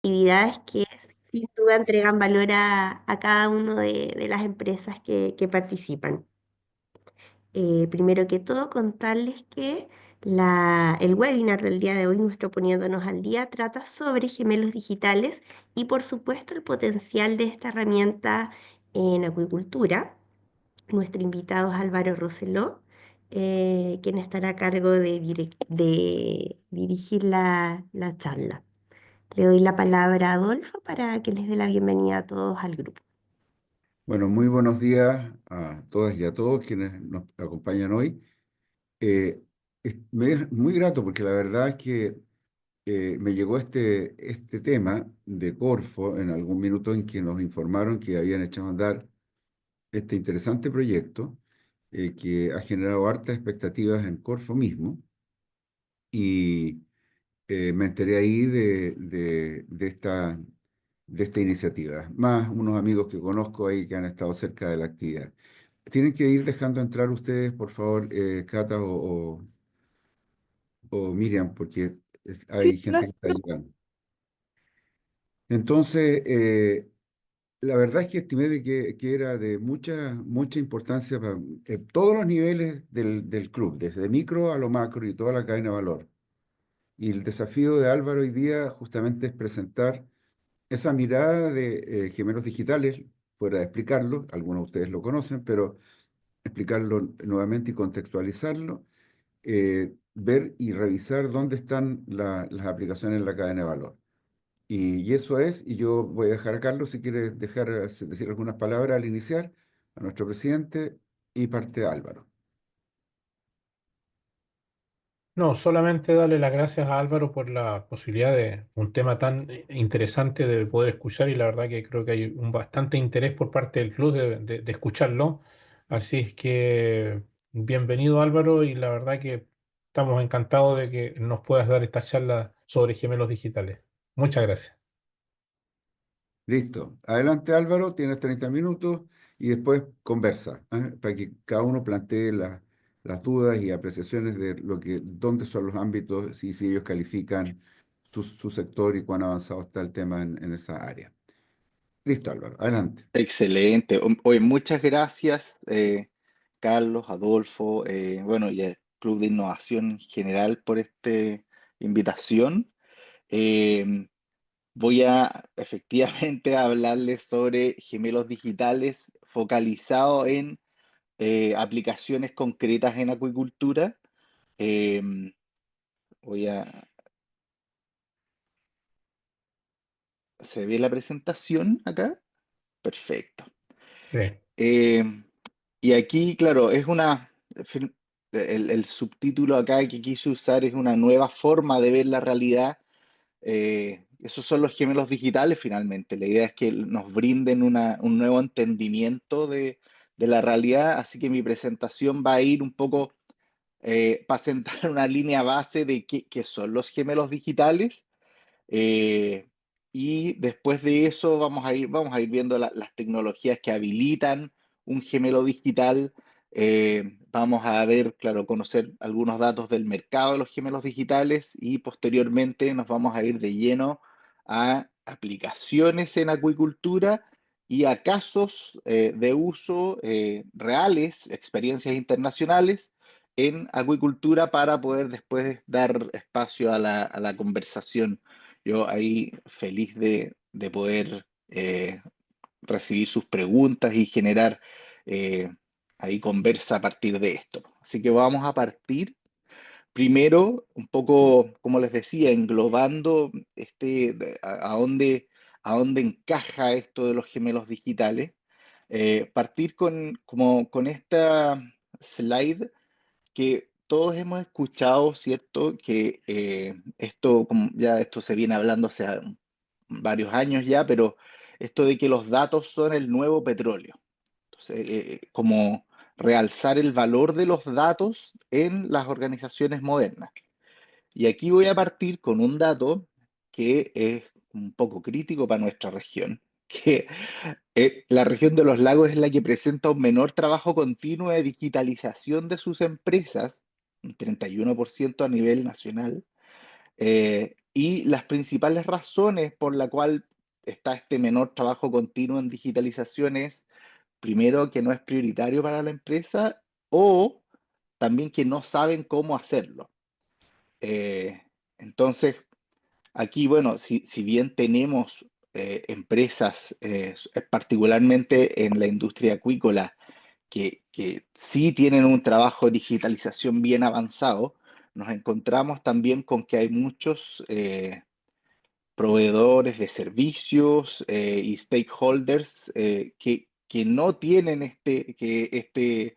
actividades que sin duda entregan valor a cada uno de las empresas que participan. Primero que todo, contarles que el webinar del día de hoy, nuestro Poniéndonos al Día, trata sobre gemelos digitales y, por supuesto, el potencial de esta herramienta en acuicultura. Nuestro invitado es Álvaro Roseló, quien estará a cargo de dirigir la charla. Le doy la palabra a Adolfo para que les dé la bienvenida a todos al grupo. Bueno, muy buenos días a todas y a todos quienes nos acompañan hoy. Eh, Me es muy grato porque la verdad es que me llegó este tema de Corfo en algún minuto en que nos informaron que habían echado a andar este interesante proyecto que ha generado hartas expectativas en Corfo mismo y me enteré ahí de esta iniciativa, más unos amigos que conozco ahí que han estado cerca de la actividad. Tienen que ir dejando entrar ustedes, por favor, Cata o Miriam, porque Sí, hay lo gente que está hacemos. llegando. Entonces, la verdad es que estimé que era de mucha importancia para todos los niveles del club, desde micro a lo macro y toda la cadena de valor. Y el desafío de Álvaro hoy día justamente es presentar esa mirada de gemelos digitales, fuera de explicarlo, algunos de ustedes lo conocen, pero explicarlo nuevamente y contextualizarlo, ver y revisar dónde están las aplicaciones en la cadena de valor. Y eso es, y yo voy a dejar a Carlos si quiere decir algunas palabras al iniciar, a nuestro presidente y parte de Álvaro. No, solamente darle las gracias a Álvaro por la posibilidad de un tema tan interesante de poder escuchar y la verdad que creo que hay un bastante interés por parte del club de escucharlo. Así es que bienvenido Álvaro y la verdad que estamos encantados de que nos puedas dar esta charla sobre gemelos digitales. Muchas gracias. Listo. Adelante Álvaro, tienes 30 minutos y después conversa, para que cada uno plantee las dudas y apreciaciones de dónde son los ámbitos y si ellos califican su sector y cuán avanzado está el tema en esa área. Listo, Álvaro, adelante. Excelente. Oye, muchas gracias, Carlos, Adolfo, bueno, y el Club de Innovación en general por esta invitación. Eh, Voy a efectivamente hablarles sobre gemelos digitales focalizados en aplicaciones concretas en acuicultura. Eh, voy a... ¿Se ve la presentación acá? Perfecto. Sí, Eh, y aquí, claro, el subtítulo acá que quise usar es una nueva forma de ver la realidad. Esos son los gemelos digitales finalmente. La idea es que nos brinden un nuevo entendimiento de la realidad, así que mi presentación va a ir un poco para sentar una línea base de qué son los gemelos digitales. eh, y después de eso vamos a ir viendo las tecnologías que habilitan un gemelo digital. Vamos a ver, claro, conocer algunos datos del mercado de los gemelos digitales y posteriormente nos vamos a ir de lleno a aplicaciones en acuicultura y a casos de uso reales, experiencias internacionales en acuicultura para poder después dar espacio a la conversación. Yo ahí feliz de poder recibir sus preguntas y generar eh, ahí conversa a partir de esto. Así que vamos a partir primero un poco, como les decía, englobando a dónde encaja esto de los gemelos digitales. Partir con esta slide que todos hemos escuchado, ¿cierto? Que esto, como ya esto se viene hablando hace varios años ya, pero esto de que los datos son el nuevo petróleo. Entonces, como realzar el valor de los datos en las organizaciones modernas. Y aquí voy a partir con un dato que es un poco crítico para nuestra región, que la región de los lagos es la que presenta un menor trabajo continuo de digitalización de sus empresas, un 31% a nivel nacional, Y las principales razones por la cual está este menor trabajo continuo en digitalización es, primero, que no es prioritario para la empresa o también que no saben cómo hacerlo. Entonces, aquí, bueno, si bien tenemos empresas, particularmente en la industria acuícola, que sí tienen un trabajo de digitalización bien avanzado, nos encontramos también con que hay muchos proveedores de servicios y stakeholders que no tienen este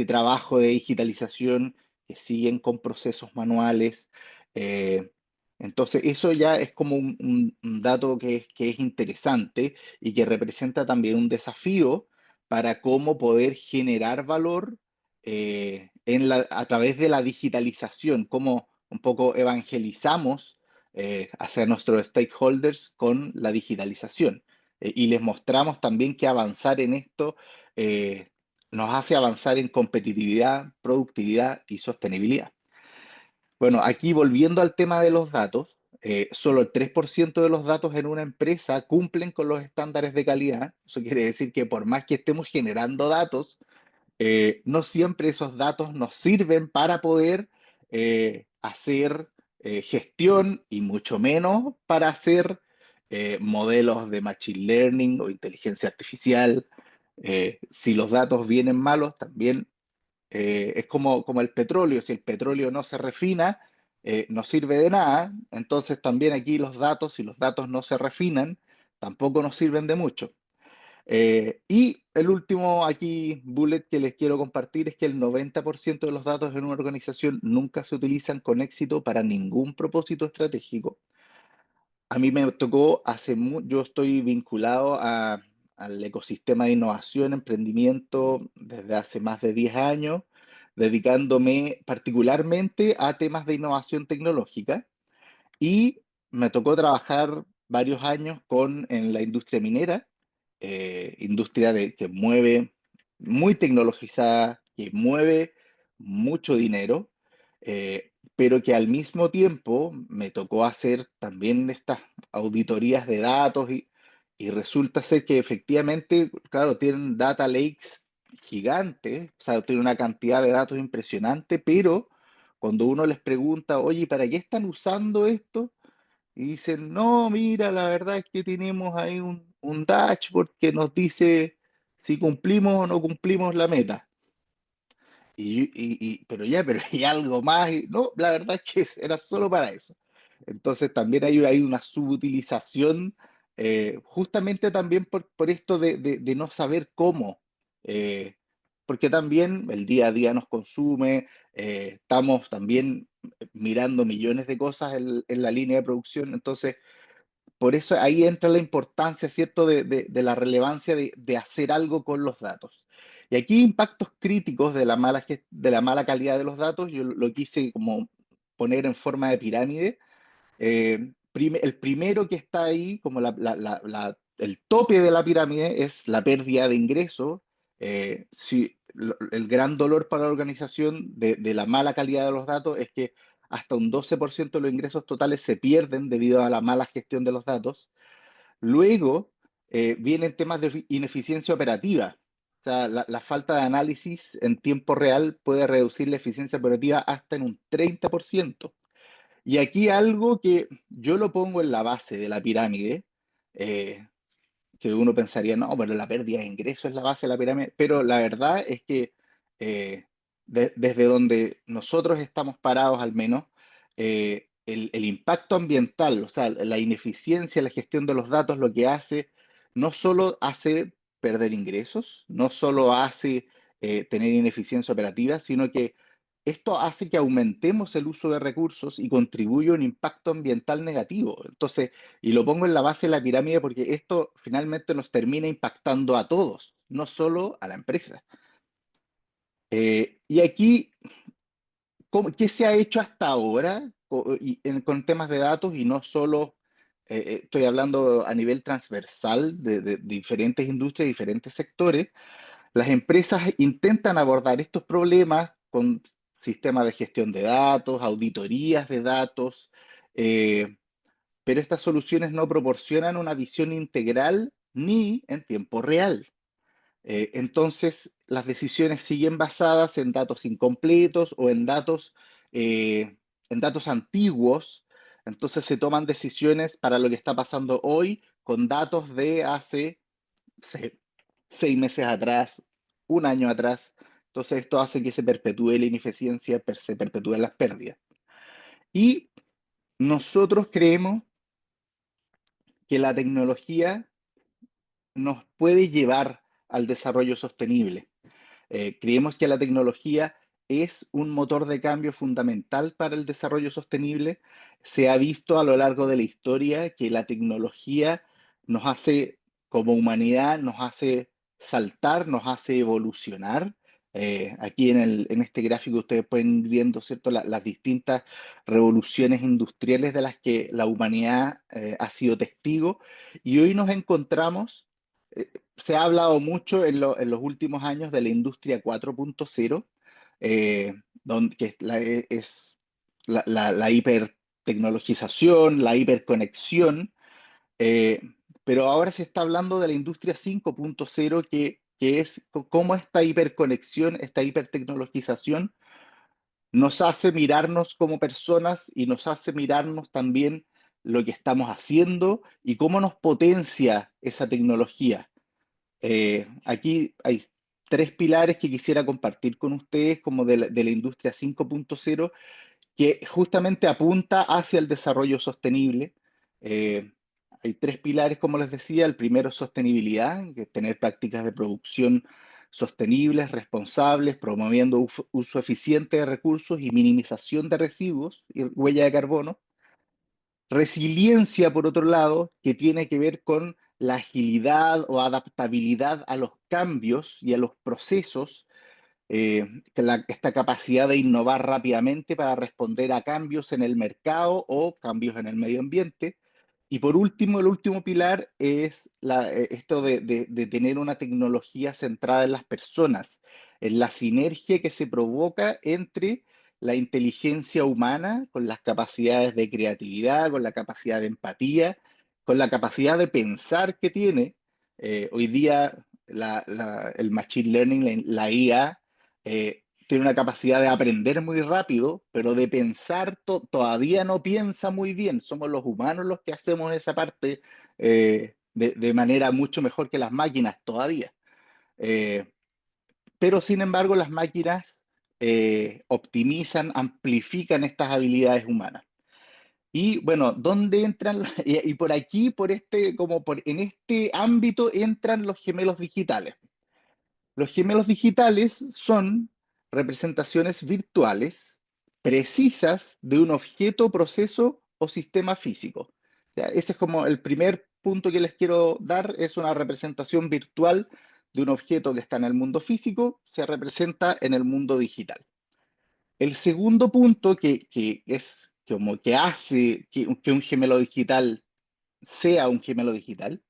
trabajo de digitalización, que siguen con procesos manuales. eh, entonces, eso ya es como un dato que es interesante y que representa también un desafío para cómo poder generar valor a través de la digitalización, cómo un poco evangelizamos hacia nuestros stakeholders con la digitalización. Y les mostramos también que avanzar en esto eh, nos hace avanzar en competitividad, productividad y sostenibilidad. Bueno, aquí volviendo al tema de los datos, solo el 3% de los datos en una empresa cumplen con los estándares de calidad. Eso quiere decir que por más que estemos generando datos, no siempre esos datos nos sirven para poder hacer gestión y mucho menos para hacer modelos de machine learning o inteligencia artificial. Si los datos vienen malos, también es como el petróleo. Si el petróleo no se refina, no sirve de nada. Entonces también aquí los datos, si los datos no se refinan, tampoco nos sirven de mucho. Y el último aquí bullet que les quiero compartir es que el 90% de los datos en una organización nunca se utilizan con éxito para ningún propósito estratégico. A mí me tocó yo estoy vinculado al ecosistema de innovación, emprendimiento desde hace más de 10 años, dedicándome particularmente a temas de innovación tecnológica. Y me tocó trabajar varios años en la industria minera, industria que mueve, muy tecnologizada, que mueve mucho dinero, pero que al mismo tiempo me tocó hacer también estas auditorías de datos y resulta ser que efectivamente, claro, tienen data lakes gigantes, o sea, tienen una cantidad de datos impresionante, pero cuando uno les pregunta, oye, ¿para qué están usando esto? Y dicen, no, mira, la verdad es que tenemos ahí un dashboard que nos dice si cumplimos o no cumplimos la meta. Pero hay algo más. No, la verdad es que era solo para eso. Entonces también hay una subutilización, justamente también por esto de no saber cómo. eh, Porque también el día a día nos consume, estamos también mirando millones de cosas en la línea de producción. Entonces, por eso ahí entra la importancia, ¿cierto?, de la relevancia de hacer algo con los datos. Y aquí impactos críticos de la mala calidad de los datos, yo lo quise como poner en forma de pirámide. El primero que está ahí, como el tope de la pirámide, es la pérdida de ingresos. El gran dolor para la organización de la mala calidad de los datos es que hasta un 12% de los ingresos totales se pierden debido a la mala gestión de los datos. Luego vienen temas de ineficiencia operativa. O sea, la falta de análisis en tiempo real puede reducir la eficiencia operativa hasta en un 30%. Y aquí algo que yo lo pongo en la base de la pirámide, eh, que uno pensaría, no, pero la pérdida de ingresos es la base de la pirámide, pero la verdad es que eh, desde donde nosotros estamos parados al menos, el impacto ambiental, o sea, la ineficiencia, la gestión de los datos, lo que hace, no solo hace perder ingresos, no solo hace tener ineficiencia operativa, sino que esto hace que aumentemos el uso de recursos y contribuye a un impacto ambiental negativo. Entonces, y lo pongo en la base de la pirámide porque esto finalmente nos termina impactando a todos, no solo a la empresa. Y aquí, ¿qué se ha hecho hasta ahora con temas de datos y no solo, estoy hablando a nivel transversal de diferentes industrias, diferentes sectores? Las empresas intentan abordar estos problemas con sistemas de gestión de datos, auditorías de datos, eh, pero estas soluciones no proporcionan una visión integral ni en tiempo real. Entonces, las decisiones siguen basadas en datos incompletos o en datos antiguos. Entonces, se toman decisiones para lo que está pasando hoy con datos de hace 6 meses atrás, un año atrás. Entonces, esto hace que se perpetúe la ineficiencia, se perpetúen las pérdidas. Y nosotros creemos que la tecnología nos puede llevar al desarrollo sostenible. Creemos que la tecnología es un motor de cambio fundamental para el desarrollo sostenible. Se ha visto a lo largo de la historia que la tecnología nos hace, como humanidad, nos hace saltar, nos hace evolucionar. Aquí en este gráfico ustedes pueden ir viendo, ¿cierto?, las distintas revoluciones industriales de las que la humanidad ha sido testigo. Y hoy nos encontramos, se ha hablado mucho en los últimos años de la industria 4.0, que es la hipertecnologización, la hiperconexión, eh, pero ahora se está hablando de la industria 5.0, que es cómo esta hiperconexión, esta hipertecnologización nos hace mirarnos como personas y nos hace mirarnos también lo que estamos haciendo y cómo nos potencia esa tecnología. Aquí hay tres pilares que quisiera compartir con ustedes como de la industria 5.0, que justamente apunta hacia el desarrollo sostenible. Eh, Hay tres pilares, como les decía. El primero es sostenibilidad, que es tener prácticas de producción sostenibles, responsables, promoviendo uso eficiente de recursos y minimización de residuos y huella de carbono. Resiliencia, por otro lado, que tiene que ver con la agilidad o adaptabilidad a los cambios y a los procesos, esta capacidad de innovar rápidamente para responder a cambios en el mercado o cambios en el medio ambiente. Y por último, el último pilar es esto de tener una tecnología centrada en las personas, en la sinergia que se provoca entre la inteligencia humana con las capacidades de creatividad, con la capacidad de empatía, con la capacidad de pensar que tiene. Hoy día el Machine Learning, la IA, tiene una capacidad de aprender muy rápido, pero de pensar todavía no piensa muy bien. Somos los humanos los que hacemos esa parte de manera mucho mejor que las máquinas todavía. Eh, pero sin embargo, las máquinas optimizan, amplifican estas habilidades humanas. Y bueno, ¿dónde entran? Y por aquí, en este ámbito entran los gemelos digitales. Los gemelos digitales son representaciones virtuales precisas de un objeto, proceso o sistema físico. O sea, ese es como el primer punto que les quiero dar, es una representación virtual de un objeto que está en el mundo físico, se representa en el mundo digital. El segundo punto que es como que hace que un gemelo digital sea un gemelo digital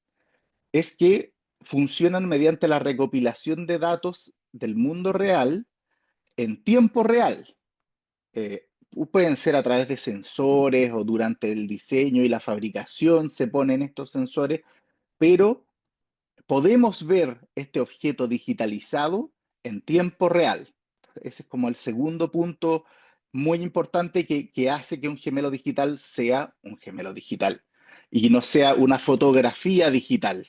es que funcionan mediante la recopilación de datos del mundo real en tiempo real. Pueden ser a través de sensores o durante el diseño y la fabricación se ponen estos sensores, pero podemos ver este objeto digitalizado en tiempo real. Ese es como el segundo punto muy importante que hace que un gemelo digital sea un gemelo digital y no sea una fotografía digital,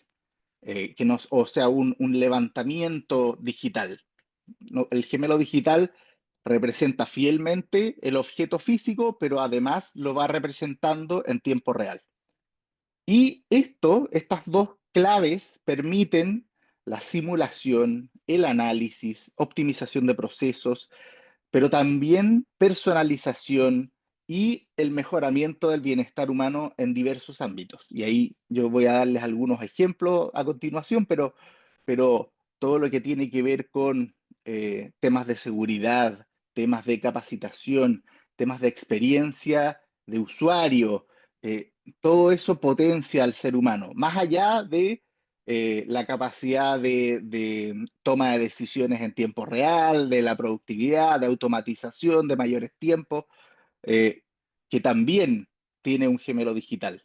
o sea, un levantamiento digital. No, el gemelo digital representa fielmente el objeto físico, pero además lo va representando en tiempo real. Y estas dos claves permiten la simulación, el análisis, optimización de procesos, pero también personalización y el mejoramiento del bienestar humano en diversos ámbitos. Y ahí yo voy a darles algunos ejemplos a continuación, pero todo lo que tiene que ver con temas de seguridad, temas de capacitación, temas de experiencia de usuario, todo eso potencia al ser humano, más allá de la capacidad de toma de decisiones en tiempo real, de la productividad, de automatización, de mayores tiempos, que también tiene un gemelo digital.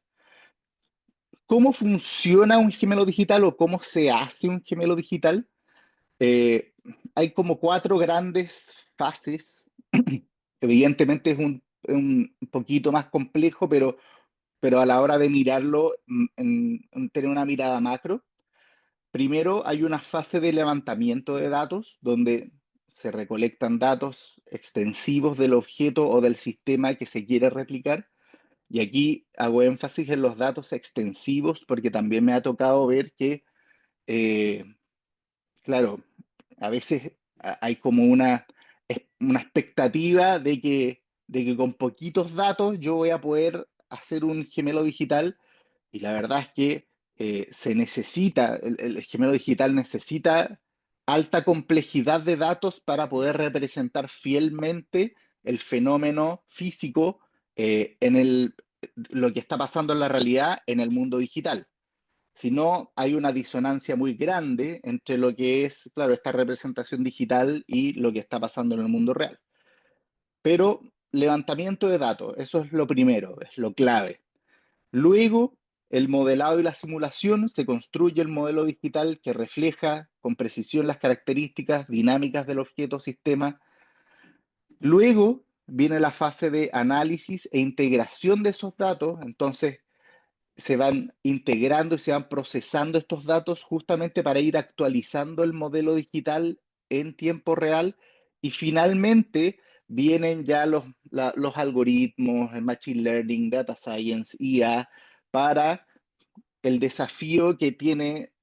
¿Cómo funciona un gemelo digital o cómo se hace un gemelo digital? Eh, Hay como cuatro grandes fases. Evidentemente es un poquito más complejo, pero a la hora de mirarlo, tener una mirada macro. Primero hay una fase de levantamiento de datos, donde se recolectan datos extensivos del objeto o del sistema que se quiere replicar. Y aquí hago énfasis en los datos extensivos porque también me ha tocado ver que, eh, claro, a veces hay como una expectativa de que con poquitos datos yo voy a poder hacer un gemelo digital, y la verdad es que se necesita, el gemelo digital necesita alta complejidad de datos para poder representar fielmente el fenómeno físico, lo que está pasando en la realidad en el mundo digital. Si no, hay una disonancia muy grande entre lo que es, claro, esta representación digital y lo que está pasando en el mundo real. Pero levantamiento de datos, eso es lo primero, es lo clave. Luego, el modelado y la simulación, se construye el modelo digital que refleja con precisión las características dinámicas del objeto o sistema. Luego viene la fase de análisis e integración de esos datos. Entonces, se van integrando y se van procesando estos datos justamente para ir actualizando el modelo digital en tiempo real. Y finalmente vienen ya los algoritmos, el Machine Learning, Data Science, IA, para el desafío que tiene,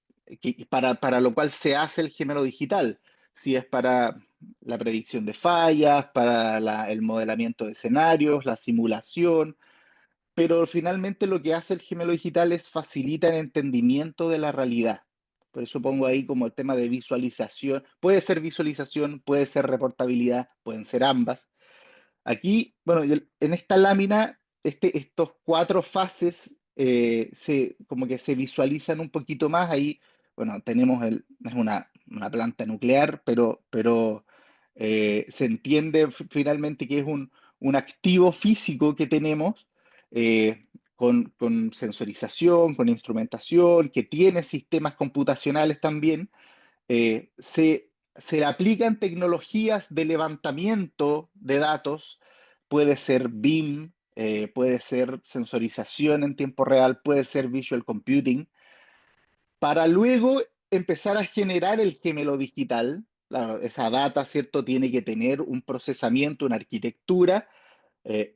para lo cual se hace el gemelo digital. Si es para la predicción de fallas, para el modelamiento de escenarios, la simulación, pero finalmente lo que hace el gemelo digital es facilitar el entendimiento de la realidad. Por eso pongo ahí como el tema de visualización. Puede ser visualización, puede ser reportabilidad, pueden ser ambas. Aquí, bueno, en esta lámina, estos cuatro fases como que se visualizan un poquito más. Ahí, bueno, es una planta nuclear, pero se entiende finalmente que es un activo físico que tenemos, con sensorización, con instrumentación, que tiene sistemas computacionales también. Se aplican tecnologías de levantamiento de datos, puede ser BIM, puede ser sensorización en tiempo real, puede ser visual computing, para luego empezar a generar el gemelo digital. Claro, esa data, ¿cierto? Tiene que tener un procesamiento, una arquitectura,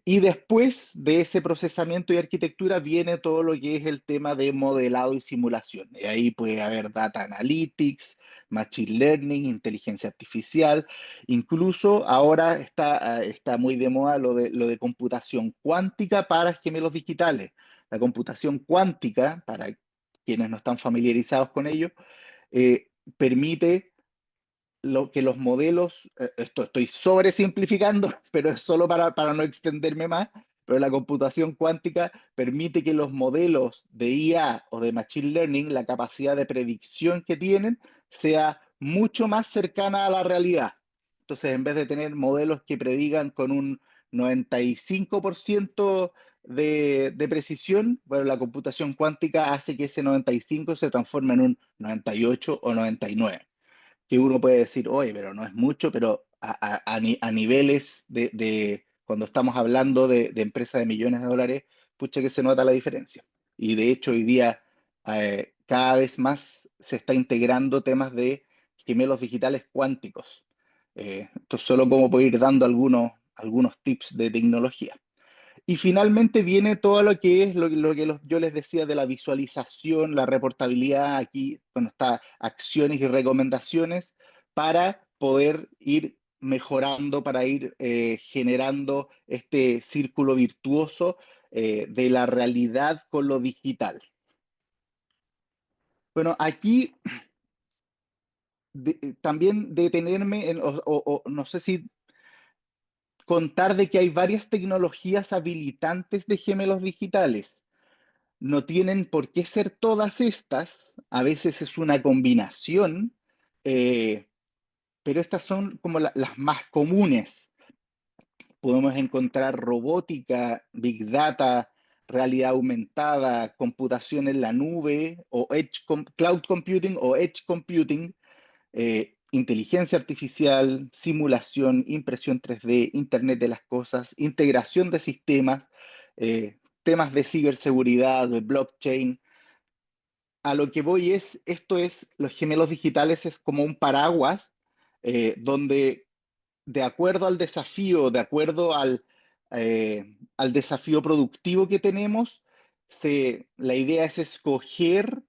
y después de ese procesamiento y arquitectura viene todo lo que es el tema de modelado y simulación. Y ahí puede haber data analytics, machine learning, inteligencia artificial. Incluso ahora está muy de moda lo de computación cuántica para gemelos digitales. La computación cuántica, para quienes no están familiarizados con ello, permite que los modelos, esto estoy sobresimplificando, pero es solo para no extenderme más, pero la computación cuántica permite que los modelos de IA o de Machine Learning, la capacidad de predicción que tienen, sea mucho más cercana a la realidad. Entonces, en vez de tener modelos que predigan con un 95% de precisión, bueno, la computación cuántica hace que ese 95 se transforme en un 98 o 99, que uno puede decir, oye, pero no es mucho, pero a niveles cuando estamos hablando de empresas de millones de dólares, pucha que se nota la diferencia. Y de hecho hoy día cada vez más se está integrando temas de gemelos digitales cuánticos. Esto solo como puedo ir dando algunos tips de tecnología. Y finalmente viene todo lo que es lo que yo les decía de la visualización, la reportabilidad. Aquí, bueno, está acciones y recomendaciones para poder ir mejorando, para ir generando este círculo virtuoso de la realidad con lo digital. Bueno, aquí también detenerme o no sé si contar de que hay varias tecnologías habilitantes de gemelos digitales. No tienen por qué ser todas estas, a veces es una combinación, eh, pero estas son como las más comunes. Podemos encontrar robótica, big data, realidad aumentada, computación en la nube o cloud computing o edge computing, inteligencia artificial, simulación, impresión 3D, Internet de las cosas, integración de sistemas, temas de ciberseguridad, de blockchain. A lo que voy es, los gemelos digitales es como un paraguas donde de acuerdo al desafío, de acuerdo al desafío productivo que tenemos, la idea es escoger,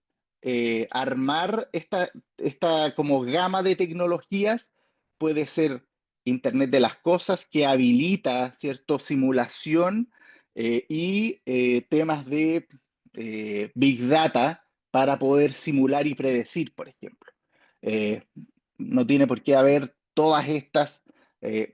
armar esta como gama de tecnologías. Puede ser Internet de las cosas que habilita, ¿cierto?, simulación y temas de Big Data para poder simular y predecir, por ejemplo. Eh, no tiene por qué haber todas estas,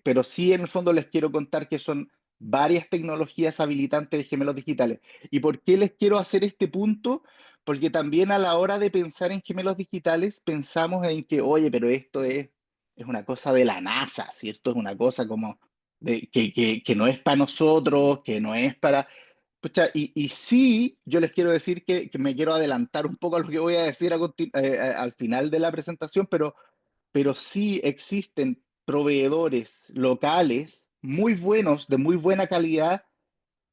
pero sí en el fondo les quiero contar que son varias tecnologías habilitantes de gemelos digitales. ¿Y por qué les quiero hacer este punto? Porque también a la hora de pensar en gemelos digitales pensamos en que, oye, pero esto es una cosa de la NASA, ¿cierto? Es una cosa como que no es para nosotros, que no es para... Pucha, y sí, yo les quiero decir que me quiero adelantar un poco a lo que voy a decir al final de la presentación, pero sí existen proveedores locales muy buenos, de muy buena calidad,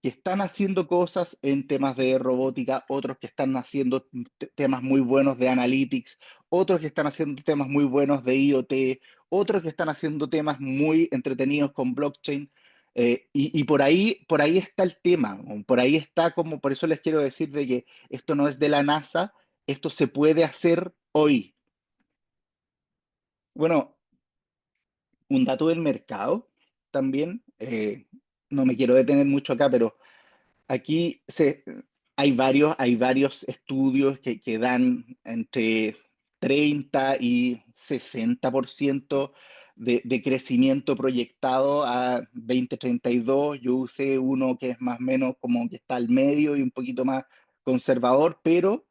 que están haciendo cosas en temas de robótica, otros que están haciendo temas muy buenos de analytics, otros que están haciendo temas muy buenos de IoT, otros que están haciendo temas muy entretenidos con blockchain. Y por ahí está el tema, ¿no? Por ahí está como, por eso les quiero decir de que esto no es de la NASA, esto se puede hacer hoy. Bueno, un dato del mercado también, no me quiero detener mucho acá, pero aquí hay varios estudios que dan entre 30 y 60% de crecimiento proyectado a 2032. Yo usé uno que es más o menos como que está al medio y un poquito más conservador, pero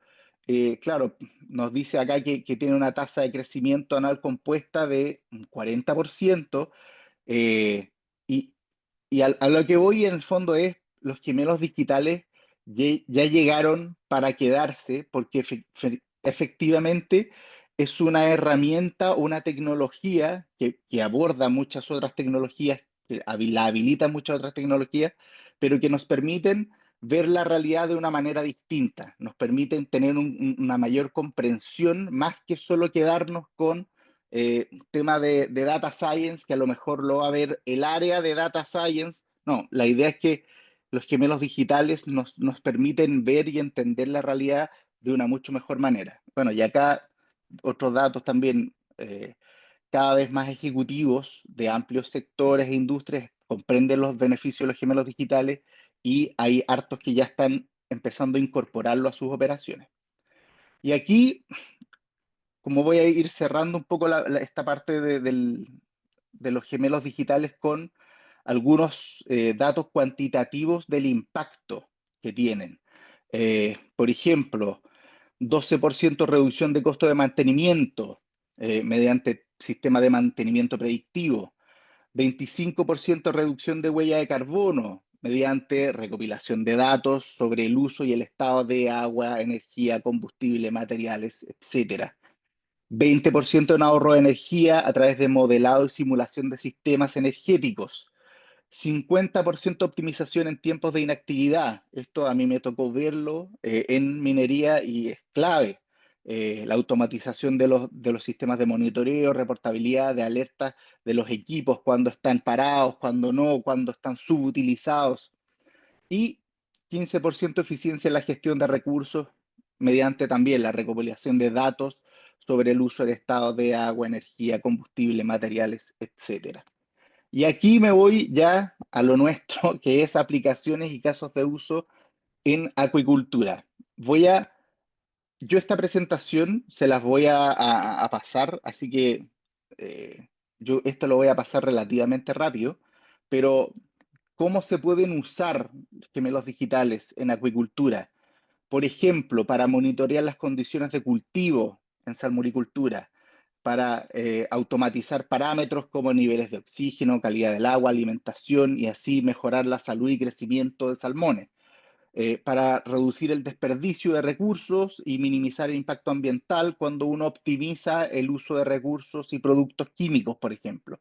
claro, nos dice acá que tiene una tasa de crecimiento anual compuesta de un 40%. eh, y, a lo que voy en el fondo es, los gemelos digitales ya llegaron para quedarse porque efectivamente es una herramienta, una tecnología que aborda muchas otras tecnologías, que la habilita muchas otras tecnologías, pero que nos permiten ver la realidad de una manera distinta, nos permiten tener una mayor comprensión, más que solo quedarnos con tema de data science, que a lo mejor lo va a ver el área de data science. No, la idea es que los gemelos digitales nos permiten ver y entender la realidad de una mucho mejor manera. Bueno, y acá otros datos también, cada vez más ejecutivos de amplios sectores e industrias comprenden los beneficios de los gemelos digitales y hay hartos que ya están empezando a incorporarlo a sus operaciones. Y aquí, como voy a ir cerrando un poco esta parte de los gemelos digitales con algunos datos cuantitativos del impacto que tienen. Por ejemplo, 12% reducción de costo de mantenimiento mediante sistema de mantenimiento predictivo, 25% reducción de huella de carbono mediante recopilación de datos sobre el uso y el estado de agua, energía, combustible, materiales, etcétera. 20% en ahorro de energía a través de modelado y simulación de sistemas energéticos. 50% optimización en tiempos de inactividad. Esto a mí me tocó verlo en minería y es clave. La automatización de los sistemas de monitoreo, reportabilidad, de alertas de los equipos cuando están parados, cuando no, cuando están subutilizados. Y 15% eficiencia en la gestión de recursos mediante también la recopilación de datos sobre el uso del estado de agua, energía, combustible, materiales, etcétera. Y aquí me voy ya a lo nuestro, que es aplicaciones y casos de uso en acuicultura. Yo esta presentación se las voy a pasar, así que yo esto lo voy a pasar relativamente rápido, pero ¿cómo se pueden usar gemelos digitales en acuicultura? Por ejemplo, para monitorear las condiciones de cultivo en salmonicultura, para automatizar parámetros como niveles de oxígeno, calidad del agua, alimentación y así mejorar la salud y crecimiento de salmones. para reducir el desperdicio de recursos y minimizar el impacto ambiental cuando uno optimiza el uso de recursos y productos químicos, por ejemplo.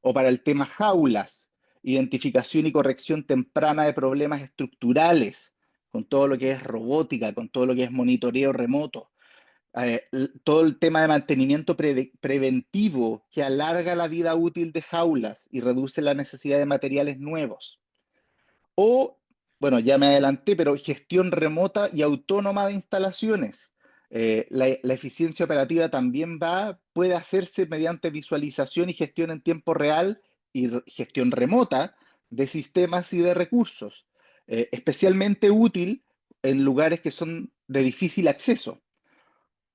O para el tema jaulas, identificación y corrección temprana de problemas estructurales, con todo lo que es robótica, con todo lo que es monitoreo remoto. Todo el tema de mantenimiento preventivo que alarga la vida útil de jaulas y reduce la necesidad de materiales nuevos. O, bueno, ya me adelanté, pero gestión remota y autónoma de instalaciones. La eficiencia operativa también puede hacerse mediante visualización y gestión en tiempo real y gestión remota de sistemas y de recursos, especialmente útil en lugares que son de difícil acceso.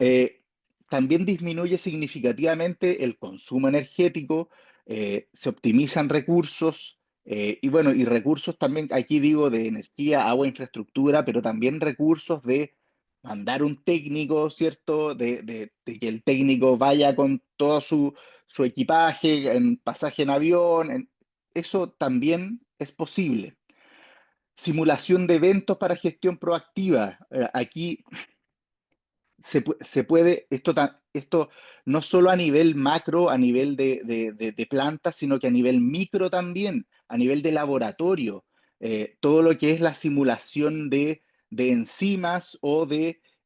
Eh, También disminuye significativamente el consumo energético, se optimizan recursos, y bueno, y recursos también, aquí digo, de energía, agua, infraestructura, pero también recursos de mandar un técnico, ¿cierto? De que el técnico vaya con todo su equipaje, en pasaje en avión, eso también es posible. Simulación de eventos para gestión proactiva. Aquí se puede, esto no solo a nivel macro, a nivel de plantas, sino que a nivel micro también, a nivel de laboratorio. Todo lo que es la simulación de enzimas o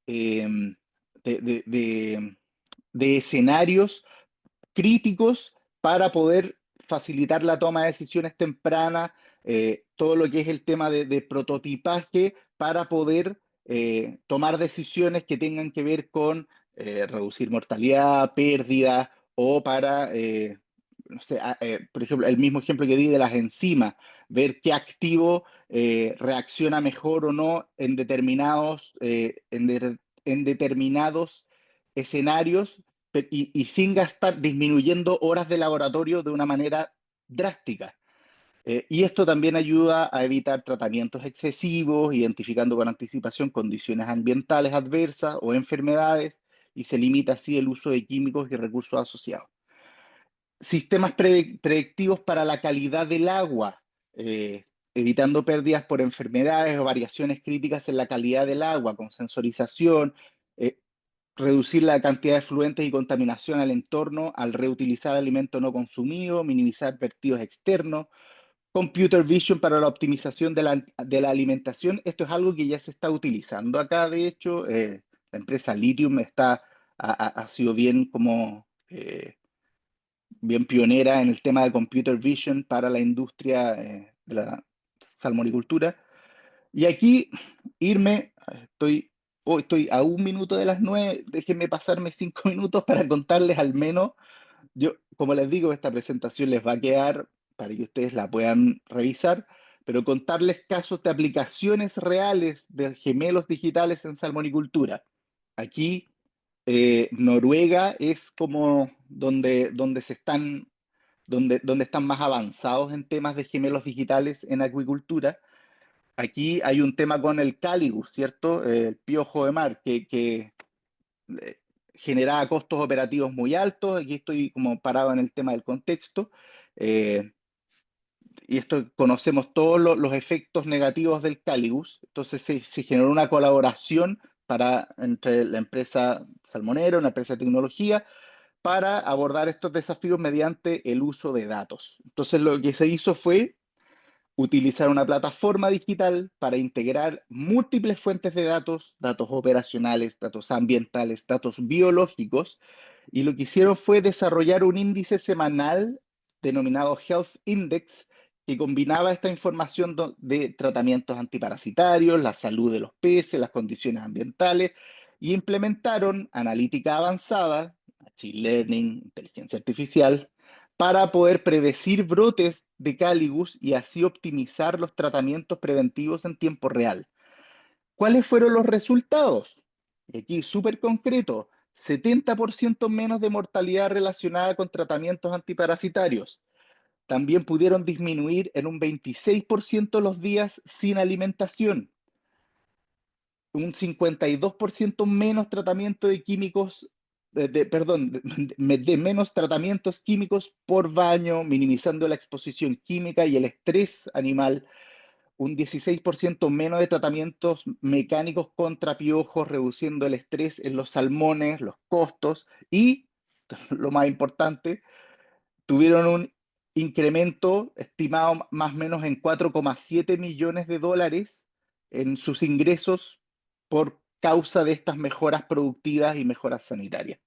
em, de, de- de- de escenarios críticos para poder facilitar la toma de decisiones tempranas, todo lo que es el tema de prototipaje para poder tomar decisiones que tengan que ver con reducir mortalidad, pérdida o para, no sé, por ejemplo, el mismo ejemplo que di de las enzimas, ver qué activo reacciona mejor o no en en determinados escenarios y sin gastar, disminuyendo horas de laboratorio de una manera drástica. Y esto también ayuda a evitar tratamientos excesivos, identificando con anticipación condiciones ambientales adversas o enfermedades, y se limita así el uso de químicos y recursos asociados. Sistemas predictivos para la calidad del agua, eh, evitando pérdidas por enfermedades o variaciones críticas en la calidad del agua, con sensorización, eh, reducir la cantidad de fluentes y contaminación al entorno al reutilizar alimento no consumido, minimizar vertidos externos, computer vision para la optimización de la alimentación. Esto es algo que ya se está utilizando acá, de hecho, la empresa Lithium ha sido bien como... bien pionera en el tema de computer vision para la industria de la salmonicultura. Y aquí estoy a 1 minuto de las 9, déjenme pasarme 5 minutos para contarles al menos, yo, como les digo, esta presentación les va a quedar para que ustedes la puedan revisar, pero contarles casos de aplicaciones reales de gemelos digitales en salmonicultura. Aquí Noruega es como donde están más avanzados en temas de gemelos digitales en acuicultura. Aquí hay un tema con el cáligus, ¿cierto? El piojo de mar, que eh, generaba costos operativos muy altos. Aquí estoy como parado en el tema del contexto. Eh, y esto conocemos todos los efectos negativos del cáligus. Entonces se generó una colaboración entre la empresa salmonera, una empresa de tecnología, para abordar estos desafíos mediante el uso de datos. Entonces lo que se hizo fue utilizar una plataforma digital para integrar múltiples fuentes de datos, datos operacionales, datos ambientales, datos biológicos, y lo que hicieron fue desarrollar un índice semanal denominado Health Index que combinaba esta información de tratamientos antiparasitarios, la salud de los peces, las condiciones ambientales, y implementaron analítica avanzada, machine learning, inteligencia artificial, para poder predecir brotes de cáligus y así optimizar los tratamientos preventivos en tiempo real. ¿Cuáles fueron los resultados? Y aquí súper concreto, 70% menos de mortalidad relacionada con tratamientos antiparasitarios. También pudieron disminuir en un 26% los días sin alimentación, un 52% menos tratamiento de químicos, perdón, de menos tratamientos químicos por baño, minimizando la exposición química y el estrés animal, un 16% menos de tratamientos mecánicos contra piojos, reduciendo el estrés en los salmones, los costos y, lo más importante, tuvieron un incremento estimado más o menos en 4,7 millones de dólares en sus ingresos por causa de estas mejoras productivas y mejoras sanitarias.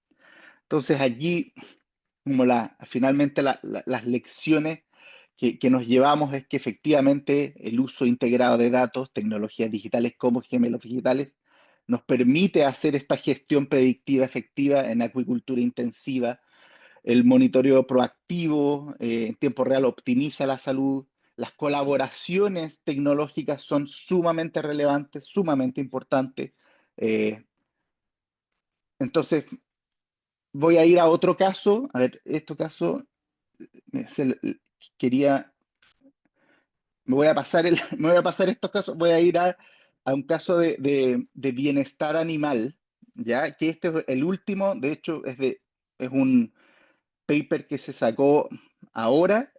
Entonces allí, como finalmente las lecciones que nos llevamos es que efectivamente el uso integrado de datos, tecnologías digitales como gemelos digitales, nos permite hacer esta gestión predictiva efectiva en acuicultura intensiva. El monitoreo proactivo en tiempo real optimiza la salud. Las colaboraciones tecnológicas son sumamente relevantes, sumamente importantes. Eh, entonces, voy a ir a otro caso. A ver, este caso, quería, me voy a pasar estos casos, voy a ir a un caso de bienestar animal, ¿ya? Que este es el último, de hecho, es un paper que se sacó ahora,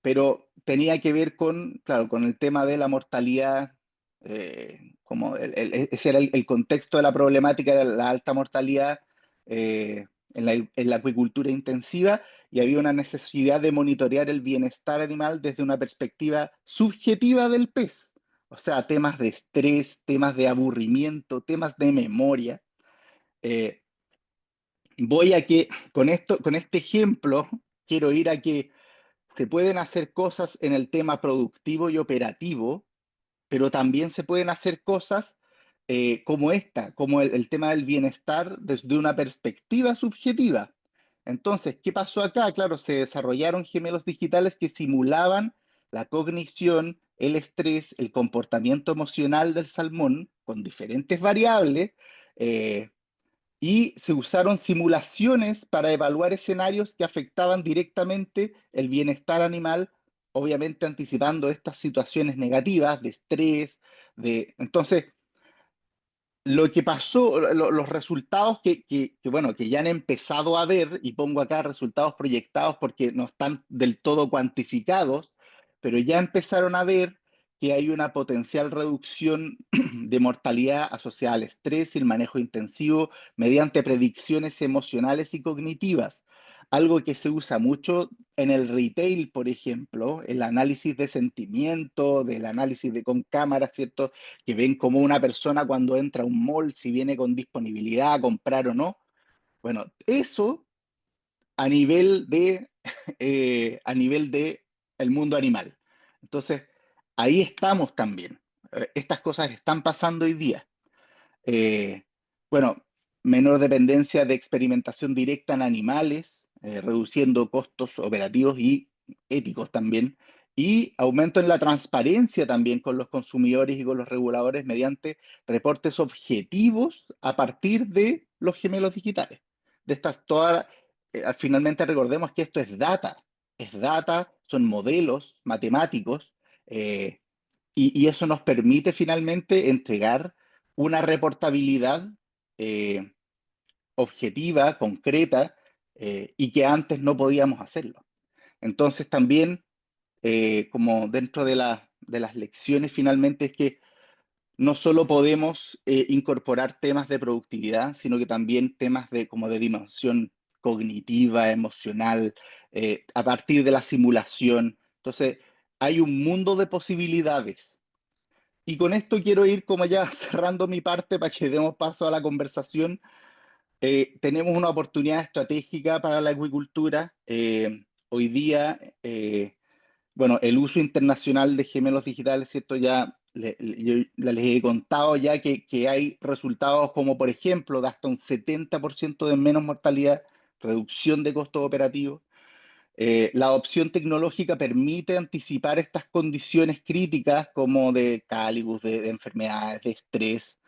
pero tenía que ver con, claro, con el tema de la mortalidad, como ese era el contexto de la problemática, era la alta mortalidad en la acuicultura intensiva, y había una necesidad de monitorear el bienestar animal desde una perspectiva subjetiva del pez. O sea, temas de estrés, temas de aburrimiento, temas de memoria. Eh, Voy a que, con este ejemplo, quiero ir a que se pueden hacer cosas en el tema productivo y operativo, pero también se pueden hacer cosas como esta, como el tema del bienestar desde una perspectiva subjetiva. Entonces, ¿qué pasó acá? Claro, se desarrollaron gemelos digitales que simulaban la cognición, el estrés, el comportamiento emocional del salmón con diferentes variables. eh, y se usaron simulaciones para evaluar escenarios que afectaban directamente el bienestar animal, obviamente anticipando estas situaciones negativas de estrés, Entonces, lo que pasó, los resultados bueno, que ya han empezado a ver, y pongo acá resultados proyectados porque no están del todo cuantificados, pero ya empezaron a ver que hay una potencial reducción de mortalidad asociada al estrés y el manejo intensivo mediante predicciones emocionales y cognitivas. Algo que se usa mucho en el retail, por ejemplo, el análisis de sentimiento, del análisis con cámaras, ¿cierto? Que ven como una persona cuando entra a un mall, si viene con disponibilidad a comprar o no. Bueno, eso a nivel de, a nivel de el mundo animal. Entonces, ahí estamos también. Estas cosas están pasando hoy día. Eh, bueno, menor dependencia de experimentación directa en animales, reduciendo costos operativos y éticos también, y aumento en la transparencia también con los consumidores y con los reguladores mediante reportes objetivos a partir de los gemelos digitales. De estas todas, finalmente recordemos que esto es data, son modelos matemáticos, y eso nos permite finalmente entregar una reportabilidad eh, objetiva, concreta, y que antes no podíamos hacerlo. Entonces también, como dentro de las lecciones finalmente, es que no solo podemos incorporar temas de productividad, sino que también temas como de dimensión cognitiva, emocional, a partir de la simulación. Entonces, hay un mundo de posibilidades. Y con esto quiero ir como ya cerrando mi parte para que demos paso a la conversación. Tenemos una oportunidad estratégica para la acuicultura. Hoy día, bueno, el uso internacional de gemelos digitales, ¿cierto? Ya yo les he contado ya que hay resultados como, por ejemplo, de hasta un 70% de menos mortalidad, reducción de costos operativos. La adopción tecnológica permite anticipar estas condiciones críticas como de cálibus, de enfermedades, de estrés.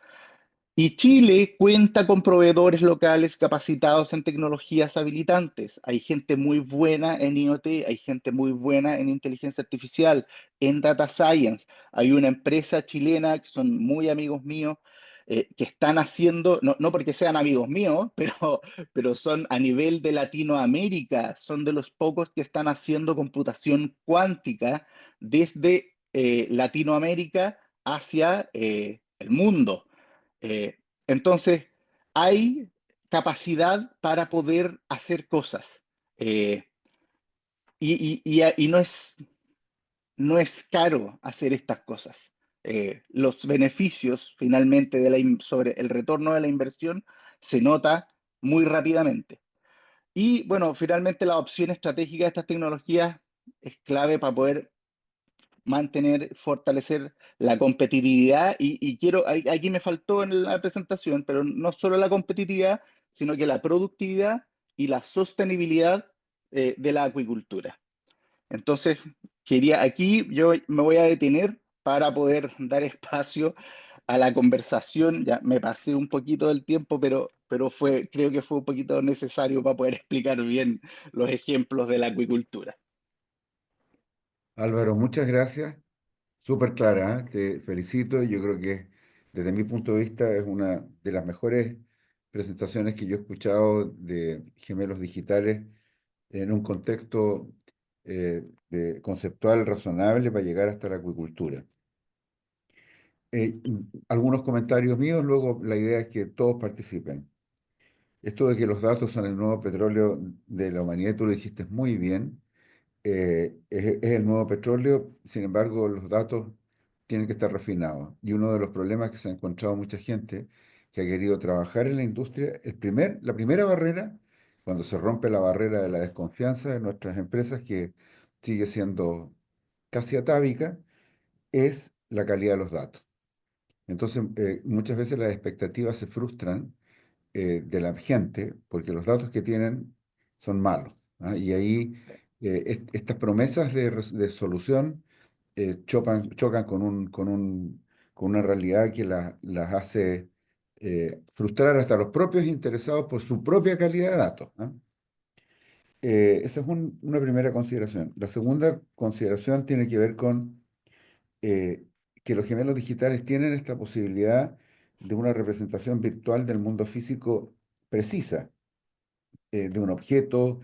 Y Chile cuenta con proveedores locales capacitados en tecnologías habilitantes. Hay gente muy buena en IoT, hay gente muy buena en inteligencia artificial, en data science. Hay una empresa chilena que son muy amigos míos, que están haciendo, no porque sean amigos míos, pero son a nivel de Latinoamérica, son de los pocos que están haciendo computación cuántica desde Latinoamérica hacia el mundo. Eh, entonces, hay capacidad para poder hacer cosas. Eh, y no es caro hacer estas cosas. Los beneficios finalmente sobre el retorno de la inversión se nota muy rápidamente. Y bueno, finalmente la opción estratégica de estas tecnologías es clave para poder mantener, fortalecer la competitividad y quiero, aquí me faltó en la presentación, pero no solo la competitividad, sino que la productividad y la sostenibilidad de la acuicultura. Entonces, aquí yo me voy a detener para poder dar espacio a la conversación. Ya me pasé un poquito del tiempo, pero creo que fue un poquito necesario para poder explicar bien los ejemplos de la acuicultura. Álvaro, muchas gracias. Súper clara, ¿eh? Te felicito. Yo creo que desde mi punto de vista es una de las mejores presentaciones que yo he escuchado de gemelos digitales en un contexto conceptual razonable para llegar hasta la acuicultura. Algunos comentarios míos, luego la idea es que todos participen. Esto de que los datos son el nuevo petróleo de la humanidad, tú lo dijiste muy bien. Es el nuevo petróleo, sin embargo, los datos tienen que estar refinados. Y uno de los problemas que se ha encontrado mucha gente que ha querido trabajar en la industria, la primera barrera, cuando se rompe la barrera de la desconfianza de nuestras empresas, que sigue siendo casi atávica, es la calidad de los datos. Entonces, muchas veces las expectativas se frustran de la gente, porque los datos que tienen son malos. ¿Ah? Y ahí estas promesas de solución chocan con una realidad que las hace frustrar hasta los propios interesados por su propia calidad de datos. ¿Ah? Esa es una primera consideración. La segunda consideración tiene que ver con eh, que los gemelos digitales tienen esta posibilidad de una representación virtual del mundo físico precisa, de un objeto,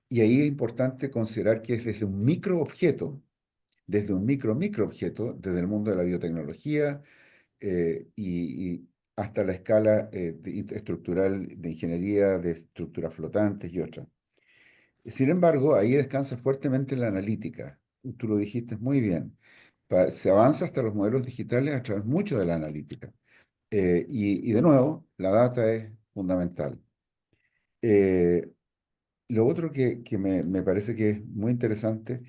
y ahí es importante considerar que es desde un microobjeto, desde un microobjeto, desde el mundo de la biotecnología y hasta la escala estructural de ingeniería, de estructuras flotantes y otras. Sin embargo, ahí descansa fuertemente la analítica. Tú lo dijiste muy bien. Se avanza hasta los modelos digitales a través mucho de la analítica. Y de nuevo, la data es fundamental. Eh, lo otro que me parece que es muy interesante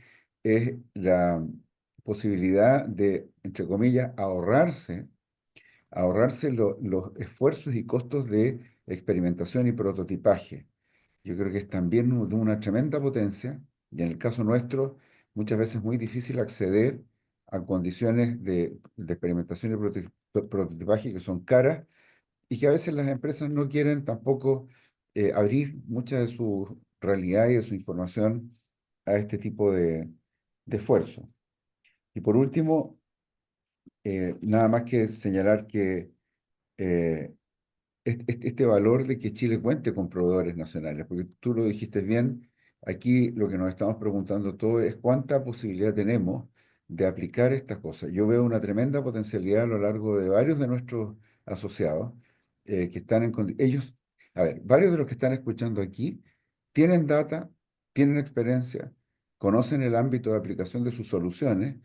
es la posibilidad de, entre comillas, ahorrarse los esfuerzos y costos de experimentación y prototipaje. Yo creo que es también de una tremenda potencia y en el caso nuestro muchas veces es muy difícil acceder a condiciones de experimentación y prototipaje que son caras y que a veces las empresas no quieren tampoco abrir mucha de su realidad y de su información a este tipo de esfuerzo. Y por último, nada más que señalar que eh, este valor de que Chile cuente con proveedores nacionales, porque tú lo dijiste bien, aquí lo que nos estamos preguntando todo es cuánta posibilidad tenemos de aplicar estas cosas. Yo veo una tremenda potencialidad a lo largo de varios de nuestros asociados que están ellos, a ver, varios de los que están escuchando aquí tienen data, tienen experiencia, conocen el ámbito de aplicación de sus soluciones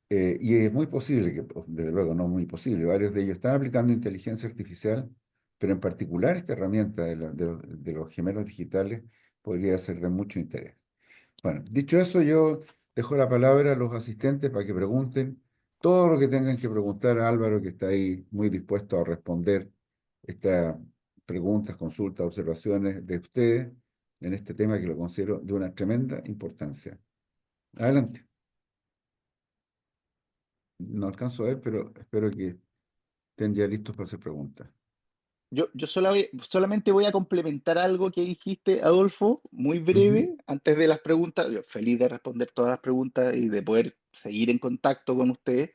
y es muy posible que, pues, desde luego no muy posible, varios de ellos están aplicando inteligencia artificial, pero en particular esta herramienta de los gemelos digitales podría ser de mucho interés. Bueno, dicho eso, yo dejo la palabra a los asistentes para que pregunten todo lo que tengan que preguntar a Álvaro, que está ahí muy dispuesto a responder estas preguntas, consultas, observaciones de ustedes en este tema que lo considero de una tremenda importancia. Adelante. No alcanzo a ver, pero espero que estén ya listos para hacer preguntas. Yo solamente voy a complementar algo que dijiste, Adolfo, muy Ujú. breve, antes de las preguntas. Yo feliz de responder todas las preguntas y de poder seguir en contacto con ustedes.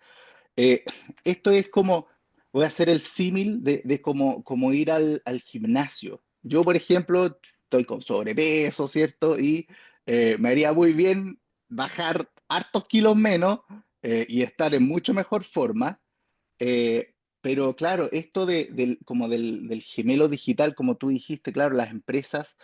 Eh, Esto es como, voy a hacer el símil de como ir al gimnasio. Yo, por ejemplo, estoy con sobrepeso, ¿cierto? Y me haría muy bien bajar hartos kilos menos, y estar en mucho mejor forma. Pero claro, esto como del gemelo digital, como tú dijiste, claro, las empresas,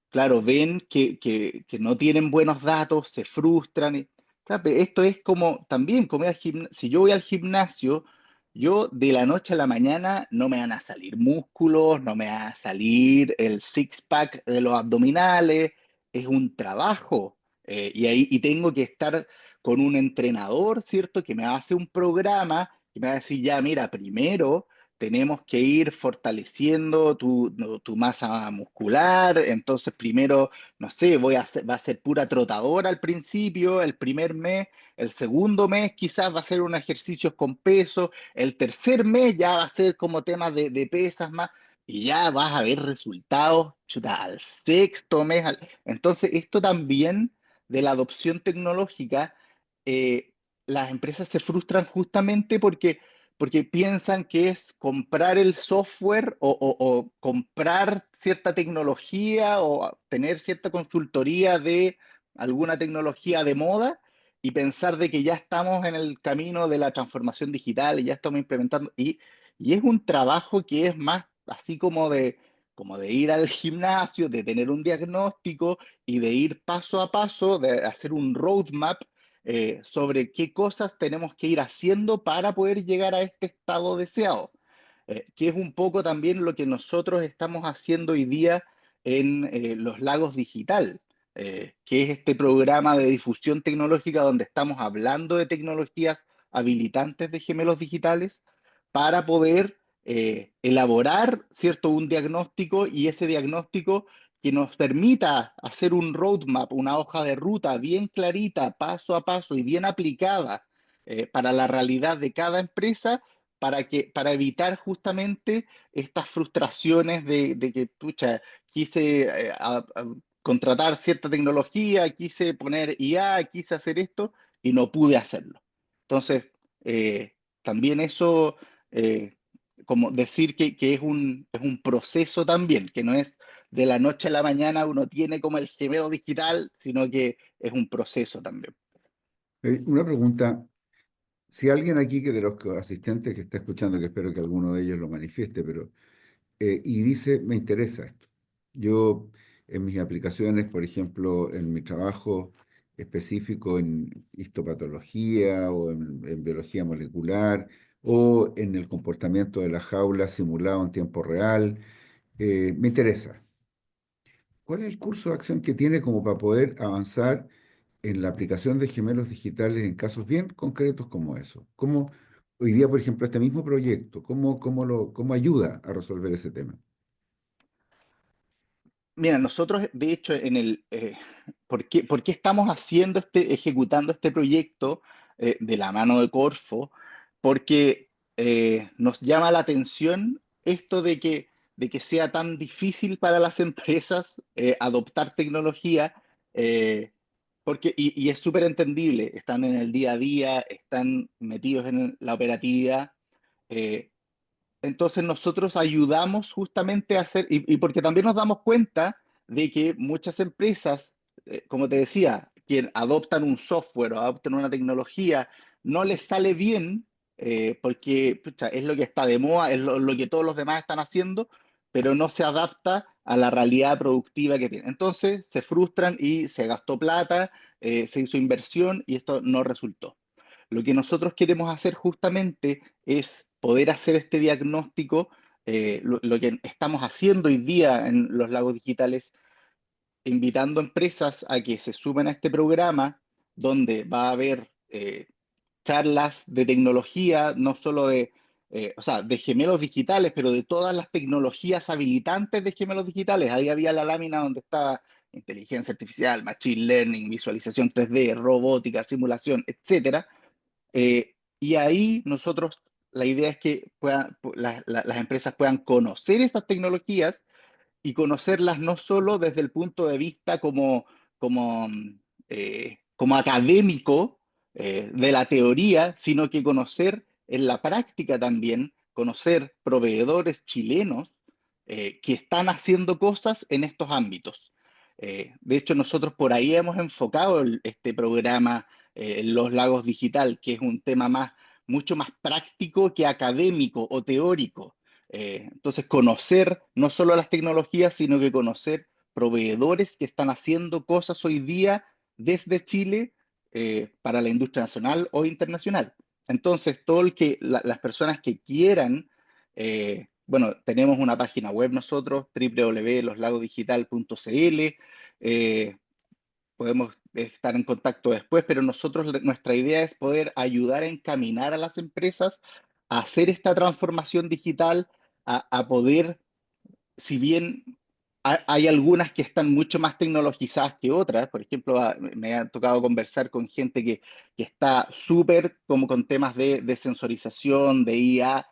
claro, ven que no tienen buenos datos, se frustran. Claro, pero esto es como también, como si yo voy al gimnasio, yo de la noche a la mañana no me van a salir músculos, no me va a salir el six-pack de los abdominales, es un trabajo. Y tengo que estar con un entrenador, ¿cierto? Que me hace un programa, que me va a decir, ya, mira, primero tenemos que ir fortaleciendo tu masa muscular. Entonces, primero, no sé, va a ser pura trotadora al principio, el primer mes. El segundo mes quizás va a ser un ejercicio con peso. El tercer mes ya va a ser como temas de pesas más. Y ya vas a ver resultados, chuta, al sexto mes. Entonces, esto también de la adopción tecnológica, eh, las empresas se frustran justamente porque piensan que es comprar el software o comprar cierta tecnología o tener cierta consultoría de alguna tecnología de moda y pensar de que ya estamos en el camino de la transformación digital y ya estamos implementando. Y es un trabajo que es más así como de ir al gimnasio, de tener un diagnóstico y de ir paso a paso, de hacer un roadmap sobre qué cosas tenemos que ir haciendo para poder llegar a este estado deseado, que es un poco también lo que nosotros estamos haciendo hoy día en Los Lagos Digital, que es este programa de difusión tecnológica donde estamos hablando de tecnologías habilitantes de gemelos digitales para poder elaborar, ¿cierto?, un diagnóstico y ese diagnóstico que nos permita hacer un roadmap, una hoja de ruta bien clarita, paso a paso y bien aplicada para la realidad de cada empresa, para evitar justamente estas frustraciones de que, pucha, quise contratar cierta tecnología, quise poner IA, quise hacer esto y no pude hacerlo. Entonces, también eso, como decir que es un proceso también, que no es de la noche a la mañana uno tiene como el gemelo digital, sino que es un proceso también. Una pregunta, si alguien aquí que de los asistentes que está escuchando, que espero que alguno de ellos lo manifieste, pero y dice, me interesa esto. Yo en mis aplicaciones, por ejemplo, en mi trabajo específico en histopatología o en biología molecular o en el comportamiento de la jaula simulado en tiempo real, me interesa. ¿Cuál es el curso de acción que tiene como para poder avanzar en la aplicación de gemelos digitales en casos bien concretos como eso? ¿Cómo hoy día, por ejemplo, este mismo proyecto, cómo ayuda a resolver ese tema? Mira, nosotros, de hecho, ¿por qué estamos ejecutando este proyecto de la mano de Corfo? Porque nos llama la atención esto de que sea tan difícil para las empresas adoptar tecnología, eh, y es súper entendible, están en el día a día, están metidos en la operatividad. eh, entonces nosotros ayudamos justamente a hacer, y porque también nos damos cuenta de que muchas empresas, como te decía, que adoptan un software o adoptan una tecnología, no les sale bien porque pucha, es lo que está de moda, es lo que todos los demás están haciendo, pero no se adapta a la realidad productiva que tienen. Entonces se frustran y se gastó plata, se hizo inversión y esto no resultó. Lo que nosotros queremos hacer justamente es poder hacer este diagnóstico, lo que estamos haciendo hoy día en los lagos digitales, invitando empresas a que se sumen a este programa, donde va a haber charlas de tecnología, no solo o sea, de gemelos digitales, pero de todas las tecnologías habilitantes de gemelos digitales. Ahí había la lámina donde está inteligencia artificial, machine learning, visualización 3D, robótica, simulación, etcétera. Y ahí nosotros, la idea es que las empresas puedan conocer estas tecnologías y conocerlas no solo desde el punto de vista como, como académico de la teoría, sino que conocer en la práctica también, conocer proveedores chilenos que están haciendo cosas en estos ámbitos. De hecho, nosotros por ahí hemos enfocado este programa los lagos digital, que es un tema mucho más práctico que académico o teórico. Entonces, conocer no solo las tecnologías, sino que conocer proveedores que están haciendo cosas hoy día desde Chile para la industria nacional o internacional. Entonces, las personas que quieran, bueno, tenemos una página web nosotros, www.loslagodigital.cl. Podemos estar en contacto después, pero nuestra idea es poder ayudar a encaminar a las empresas a hacer esta transformación digital, a poder, si bien hay algunas que están mucho más tecnologizadas que otras. Por ejemplo, me ha tocado conversar con gente que está súper como con temas de sensorización, de IA,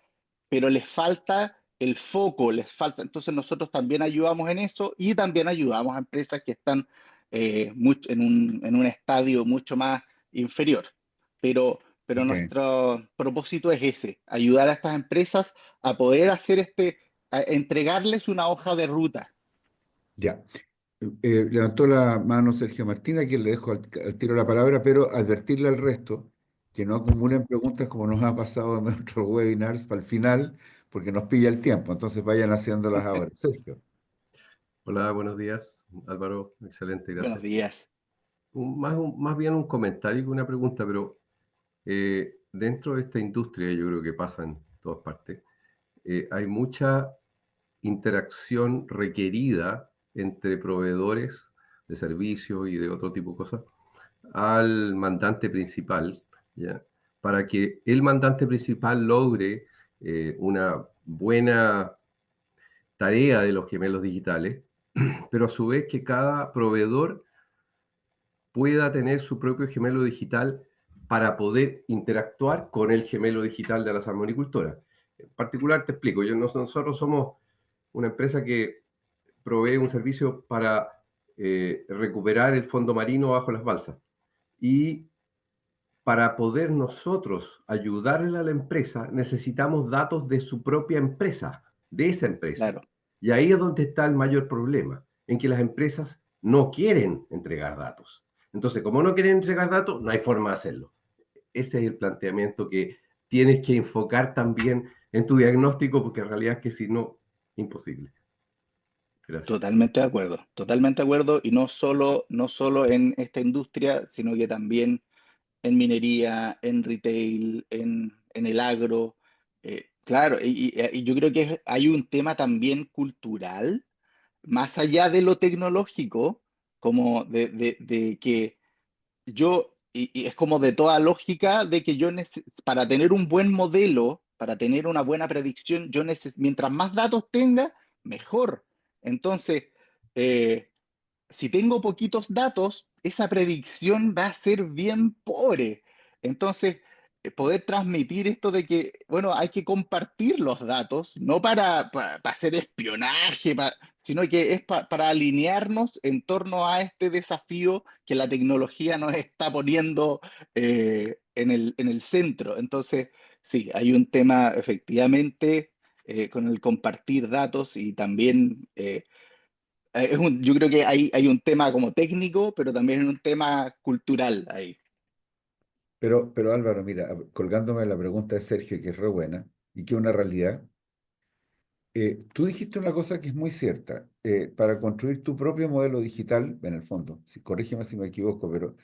pero les falta el foco, les falta. Entonces nosotros también ayudamos en eso y también ayudamos a empresas que están en un estadio mucho más inferior. Pero Ok, nuestro propósito es ese, ayudar a estas empresas a poder hacer a entregarles una hoja de ruta. ya. Levantó la mano Sergio Martín, a quien le dejo al tiro la palabra, pero advertirle al resto que no acumulen preguntas como nos ha pasado en nuestros webinars para el final, porque nos pilla el tiempo. Entonces vayan haciéndolas ahora. Sergio. Hola, buenos días, Álvaro. Excelente, Buenos gracias. días. Más bien un comentario que una pregunta, pero dentro de esta industria, yo creo que pasa en todas partes, hay mucha interacción requerida entre proveedores de servicios y de otro tipo de cosas al mandante principal, ¿ya? Para que el mandante principal logre una buena tarea de los gemelos digitales, pero a su vez que cada proveedor pueda tener su propio gemelo digital para poder interactuar con el gemelo digital de la salmonicultora. En particular, te explico, nosotros somos una empresa que provee un servicio para recuperar el fondo marino bajo las balsas. Y para poder nosotros ayudarle a la empresa, necesitamos datos de su propia empresa, de esa empresa. Claro, Y ahí es donde está el mayor problema, en que las empresas no quieren entregar datos. Entonces, como no quieren entregar datos, no hay forma de hacerlo. Ese es el planteamiento que tienes que enfocar también en tu diagnóstico, porque en realidad es que si no, imposible. Gracias. totalmente de acuerdo, y no solo en esta industria, sino que también en minería, en retail, en el agro. Claro, y yo creo que hay un tema también cultural, más allá de lo tecnológico, como de que y es como de toda lógica de que para tener un buen modelo, para tener una buena predicción, mientras más datos tenga, mejor. Entonces, eh, si tengo poquitos datos, esa predicción va a ser bien pobre. Entonces, poder transmitir esto de que, bueno, hay que compartir los datos, no para hacer espionaje, sino que es para alinearnos en torno a este desafío que la tecnología nos está poniendo en el centro. Entonces, sí, hay un tema efectivamente con el compartir datos y también yo creo que hay un tema como técnico, pero también un tema cultural ahí. Pero Álvaro, mira, colgándome de la pregunta de Sergio, que es re buena y que es una realidad, tú dijiste una cosa que es muy cierta. Para construir tu propio modelo digital, en el fondo, corrígeme si me equivoco, pero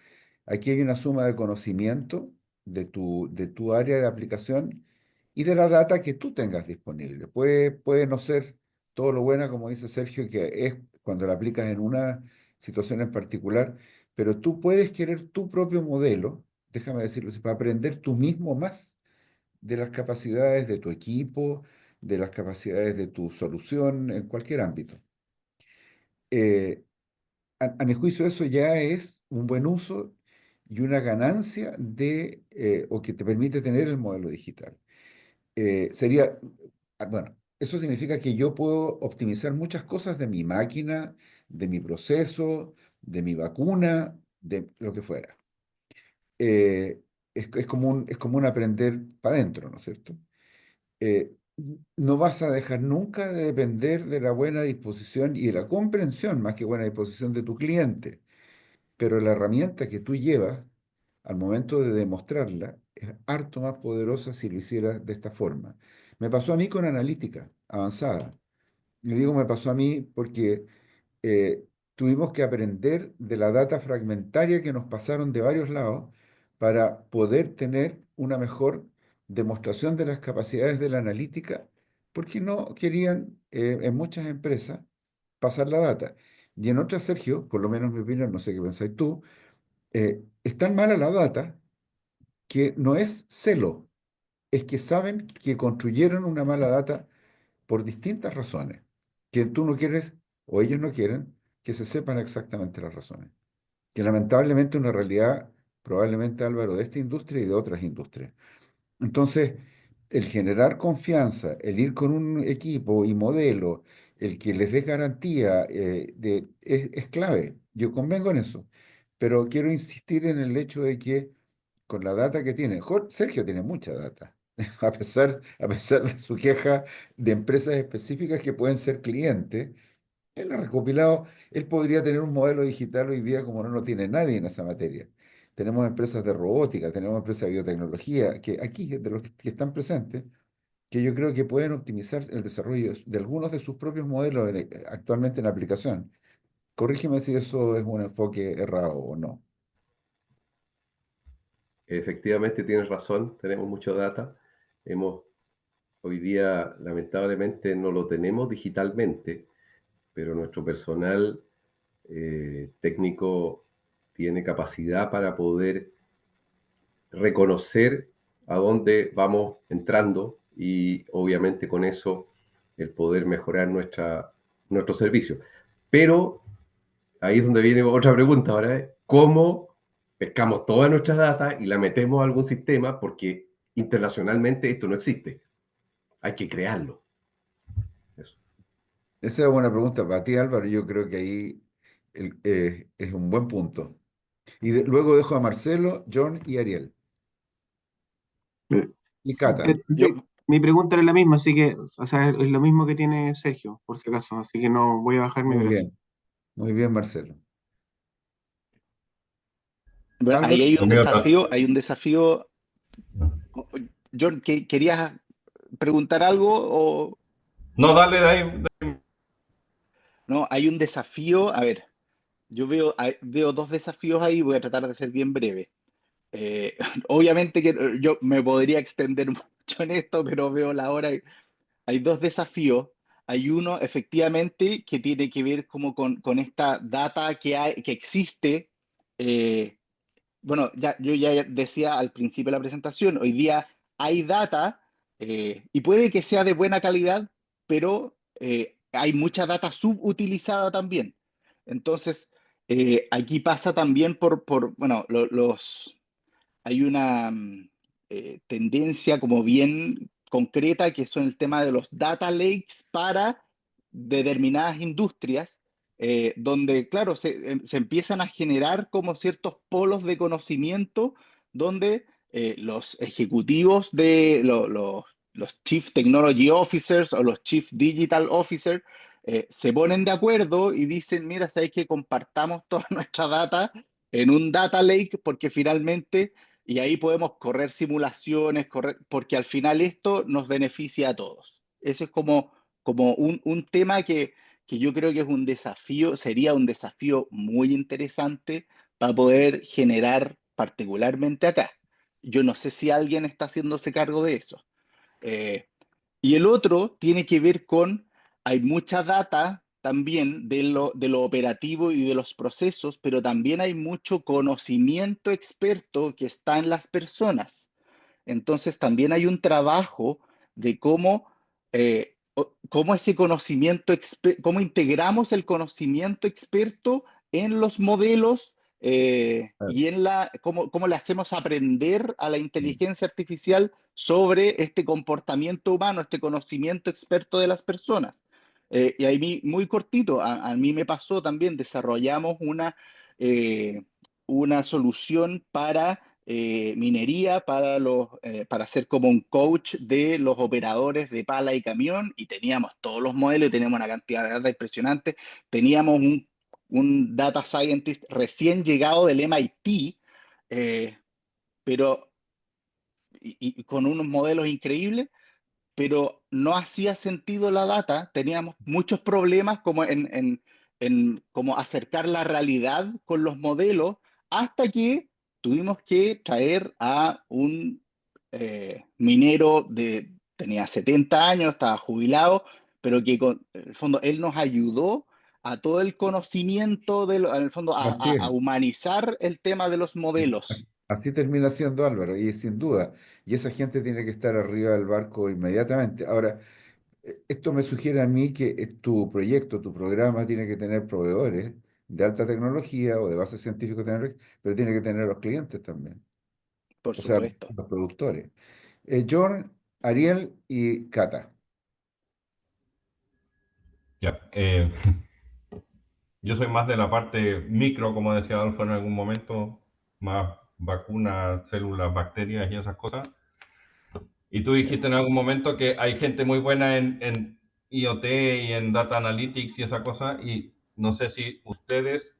aquí hay una suma de conocimiento de tu área de aplicación y de la data que tú tengas disponible. Puede no ser todo lo buena, como dice Sergio, que es cuando la aplicas en una situación en particular, pero tú puedes querer tu propio modelo, déjame decirlo así, para aprender tú mismo más de las capacidades de tu equipo, de las capacidades de tu solución en cualquier ámbito. Eh, a mi juicio eso ya es un buen uso y una ganancia o que te permite tener el modelo digital. Bueno, eso significa que yo puedo optimizar muchas cosas de mi máquina, de mi proceso, de mi vacuna, de lo que fuera. Es como un aprender para adentro, ¿no es cierto? eh, no vas a dejar nunca de depender de la buena disposición y de la comprensión, más que buena disposición de tu cliente. Pero la herramienta que tú llevas al momento de demostrarla, es harto más poderosa si lo hiciera de esta forma. Me pasó a mí con analítica avanzada. Le digo me pasó a mí porque eh, tuvimos que aprender de la data fragmentaria que nos pasaron de varios lados para poder tener una mejor demostración de las capacidades de la analítica, porque no querían en muchas empresas pasar la data. Y en otras, Sergio, por lo menos mi opinión, no sé qué pensáis tú, es tan mala la data que no es celo, es que saben que construyeron una mala data por distintas razones, que tú no quieres o ellos no quieren que se sepan exactamente las razones. Que lamentablemente es una realidad, probablemente Álvaro, de esta industria y de otras industrias. Entonces, el generar confianza, el ir con un equipo y modelo, el que les des garantía, es clave. Yo convengo en eso. Pero quiero insistir en el hecho de que con la data que tiene, Sergio tiene mucha data, a pesar de su queja de empresas específicas que pueden ser clientes, él ha recopilado, él podría tener un modelo digital hoy día como no lo tiene nadie en esa materia. Tenemos empresas de robótica, tenemos empresas de biotecnología, que aquí, de los que están presentes, que yo creo que pueden optimizar el desarrollo de algunos de sus propios modelos actualmente en aplicación. Corrígeme si eso es un enfoque errado o no. Efectivamente, tienes razón, tenemos mucho data. Hemos, hoy día, lamentablemente, no lo tenemos digitalmente, pero nuestro personal técnico tiene capacidad para poder reconocer a dónde vamos entrando y obviamente con eso el poder mejorar nuestro servicio. Pero ahí es donde viene otra pregunta ahora, ¿eh? ¿Cómo pescamos toda nuestra data y la metemos a algún sistema? Porque internacionalmente esto no existe. Hay que crearlo. Eso. Esa es buena pregunta para ti, Álvaro. Yo creo que ahí es un buen punto. Y luego dejo a Marcelo, John y Ariel. Eh, Y Cata. Yo, Mi pregunta era la misma, así que, o sea, es lo mismo que tiene Sergio, por si acaso, así que no voy a bajar mi brazo. Muy bien, Marcelo. bueno, ahí Álvaro, hay Lo un mío está. desafío, John, ¿querías preguntar algo o No, dale, dale. no? Hay un desafío, a ver, veo dos desafíos ahí, voy a tratar de ser bien breve. Eh, obviamente que yo me podría extender mucho en esto, pero veo la hora. Hay dos desafíos. Hay uno, efectivamente, que tiene que ver como con esta data que existe. eh, bueno, yo ya decía al principio de la presentación, hoy día hay data y puede que sea de buena calidad, pero hay mucha data subutilizada también. Entonces, aquí pasa también bueno, hay una tendencia como bien concreta que son el tema de los data lakes para determinadas industrias, donde, claro, se empiezan a generar como ciertos polos de conocimiento donde los ejecutivos de los Chief Technology Officers o los Chief Digital Officers se ponen de acuerdo y dicen, mira, sabéis que compartamos toda nuestra data en un data lake porque finalmente y ahí podemos correr simulaciones, porque al final esto nos beneficia a todos. Eso es como un tema que yo creo que es un desafío, sería un desafío muy interesante para poder generar particularmente acá. Yo no sé si alguien está haciéndose cargo de eso. Eh, y el otro tiene que ver hay mucha data también de lo operativo y de los procesos, pero también hay mucho conocimiento experto que está en las personas. Entonces también hay un trabajo de cómo ese conocimiento, cómo integramos el conocimiento experto en los modelos claro. y cómo le hacemos aprender a la inteligencia artificial sobre este comportamiento humano, este conocimiento experto de las personas. Y ahí muy cortito, a mí me pasó también, desarrollamos una solución para minería para ser como un coach de los operadores de pala y camión y teníamos todos los modelos y teníamos una cantidad de data impresionante. Teníamos un data scientist recién llegado del MIT pero y con unos modelos increíbles, pero no hacía sentido la data. Teníamos muchos problemas como en cómo acercar la realidad con los modelos, hasta que tuvimos que traer a un minero tenía 70 años, estaba jubilado, pero que en el fondo él nos ayudó a todo el conocimiento, en el fondo Así a es. humanizar el tema de los Así, modelos, así termina siendo Álvaro, y sin duda. Y esa gente tiene que estar arriba del barco inmediatamente. Ahora, esto me sugiere a mí que tu proyecto, tu programa tiene que tener proveedores de alta tecnología o de bases científicos tecnológicas, pero tiene que tener los clientes también, por o sea, supuesto. los productores. John, Ariel y Cata. Ya, yo soy más de la parte micro, como decía Adolfo en algún momento, más vacunas, células, bacterias y esas cosas. Y tú dijiste en algún momento que hay gente muy buena en IoT y en Data Analytics y esa cosa, y no sé si ustedes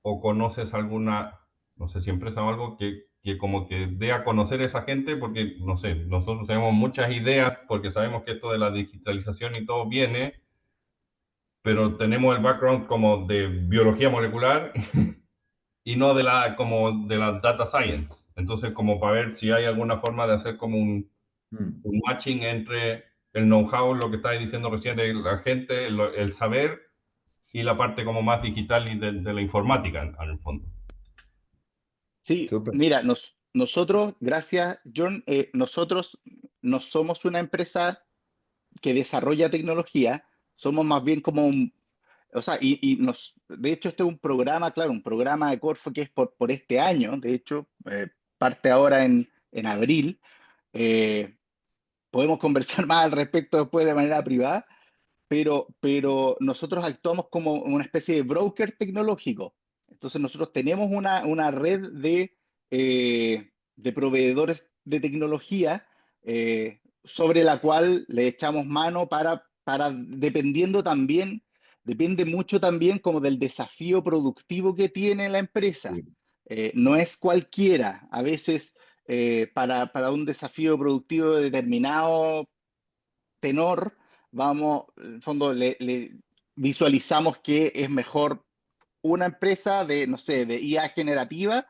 o conoces alguna, no sé si empresa o algo que como que dé a conocer a esa gente, porque, no sé, nosotros tenemos muchas ideas, porque sabemos que esto de la digitalización y todo viene, pero tenemos el background como de biología molecular y no de la, como de la data science. Entonces, como para ver si hay alguna forma de hacer como Mm. un matching entre el know-how, lo que estáis diciendo recién de la gente, el saber y la parte como más digital y de la informática, en el fondo. Sí, Súper. mira, nosotros, gracias, John, nosotros no somos una empresa que desarrolla tecnología, somos más bien como o sea, de hecho este es un programa, claro, un programa de Corfo que es por este año, de hecho, parte ahora en abril. Eh, Podemos conversar más al respecto después de manera privada, pero nosotros actuamos como una especie de broker tecnológico. Entonces nosotros tenemos una red de proveedores de tecnología sobre la cual le echamos mano dependiendo también, depende mucho también como del desafío productivo que tiene la empresa. Sí. No es cualquiera, a veces para un desafío productivo determinado tenor, vamos, en el fondo le visualizamos que es mejor una empresa de, no sé, de IA generativa,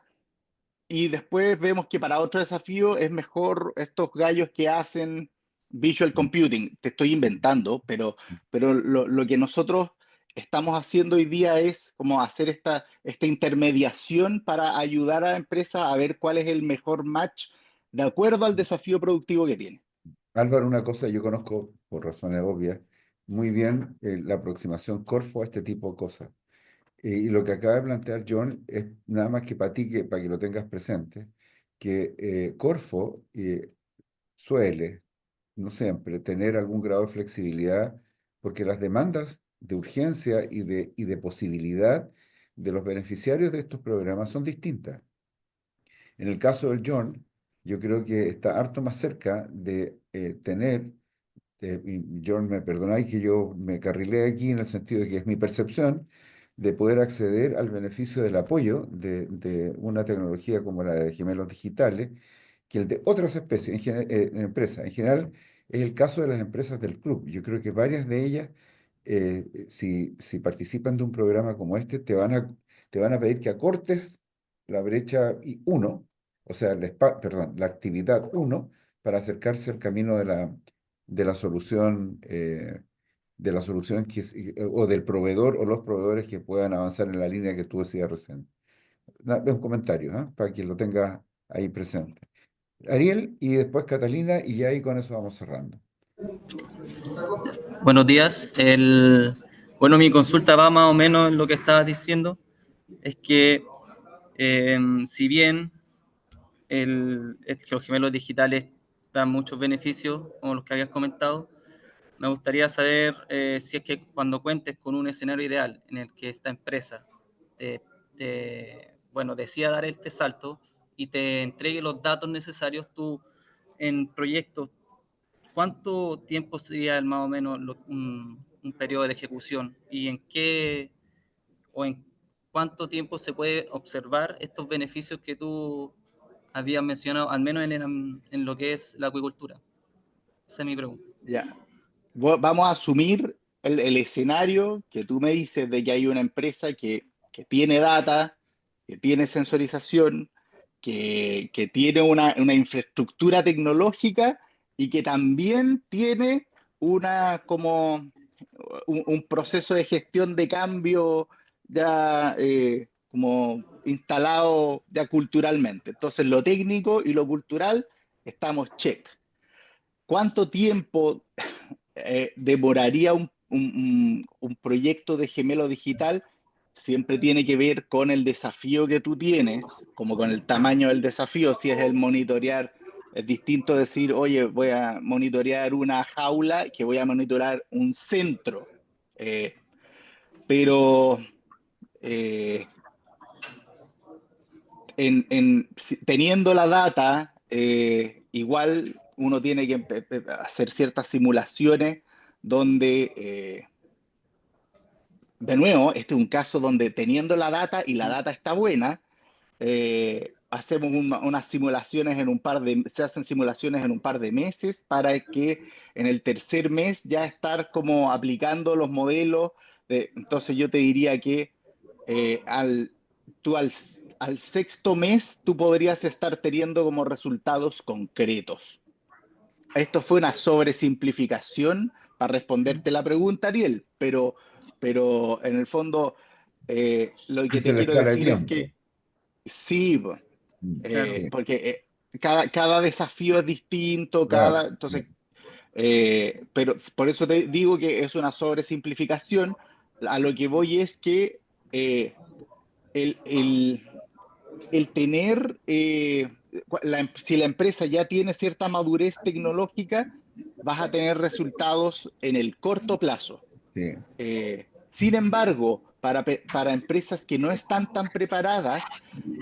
y después vemos que para otro desafío es mejor estos gallos que hacen visual Mm. computing. Te estoy inventando, pero lo que nosotros estamos haciendo hoy día es como hacer esta intermediación para ayudar a la empresa a ver cuál es el mejor match de acuerdo al desafío productivo que tiene. Álvaro, una cosa, yo conozco, por razones obvias, muy bien la aproximación Corfo a este tipo de cosas. Y lo que acaba de plantear John es nada más que para ti, que, para que lo tengas presente, que Corfo suele, no siempre, tener algún grado de flexibilidad, porque las demandas de urgencia y de posibilidad de los beneficiarios de estos programas son distintas. En el caso del John, yo creo que está harto más cerca de tener, y John, me perdonáis que yo me carrilé aquí en el sentido de que es mi percepción, de poder acceder al beneficio del apoyo de una tecnología como la de gemelos digitales, que el de otras especies, en empresas. En general, es el caso de las empresas del club. Yo creo que varias de ellas, si participan de un programa como este, te van a pedir que acortes la brecha uno, o sea, perdón, la actividad uno, para acercarse al camino de la solución, o del proveedor o los proveedores que puedan avanzar en la línea que tú decías recién. Un comentario, ¿ah? Para que lo tengas ahí presente. Ariel y después Catalina, y ya ahí con eso vamos cerrando. Buenos días. Bueno, mi consulta va más o menos en lo que estabas diciendo. Es que si bien los gemelos digitales dan muchos beneficios, como los que habías comentado, me gustaría saber si es que cuando cuentes con un escenario ideal en el que esta empresa bueno, decida dar este salto y te entregue los datos necesarios, tú en proyectos, ¿cuánto tiempo sería más o menos un periodo de ejecución y en qué o en cuánto tiempo se puede observar estos beneficios que tú había mencionado, al menos en lo que es la acuicultura. Esa es mi pregunta. Ya. Vamos a asumir el escenario que tú me dices de que hay una empresa que tiene data, que tiene sensorización, que tiene una infraestructura tecnológica y que también tiene como un proceso de gestión de cambio ya como instalado ya culturalmente. Entonces, lo técnico y lo cultural estamos check. ¿Cuánto tiempo demoraría un proyecto de gemelo digital? Siempre tiene que ver con el desafío que tú tienes, como con el tamaño del desafío. Si es el monitorear, es distinto decir, oye, voy a monitorear una jaula que voy a monitorear un centro. Eh, pero eh, teniendo la data, igual uno tiene que hacer ciertas simulaciones donde, de nuevo, este es un caso donde teniendo la data y la data está buena, hacemos unas simulaciones se hacen simulaciones en un par de meses para que en el tercer mes ya estar como aplicando los modelos. Entonces yo te diría que eh, al, tú al sexto mes tú podrías estar teniendo como resultados concretos. Esto fue una sobresimplificación para responderte la pregunta, Ariel, pero en el fondo lo que Esa te es la quiero escala de decir es tiempo. que sí, Claro. porque cada desafío es distinto, Claro. entonces, pero por eso te digo que es una sobresimplificación. A lo que voy es que eh, el, el- el tener, si la empresa ya tiene cierta madurez tecnológica, vas a tener resultados en el corto plazo. Sí. Sin embargo, para empresas que no están tan preparadas,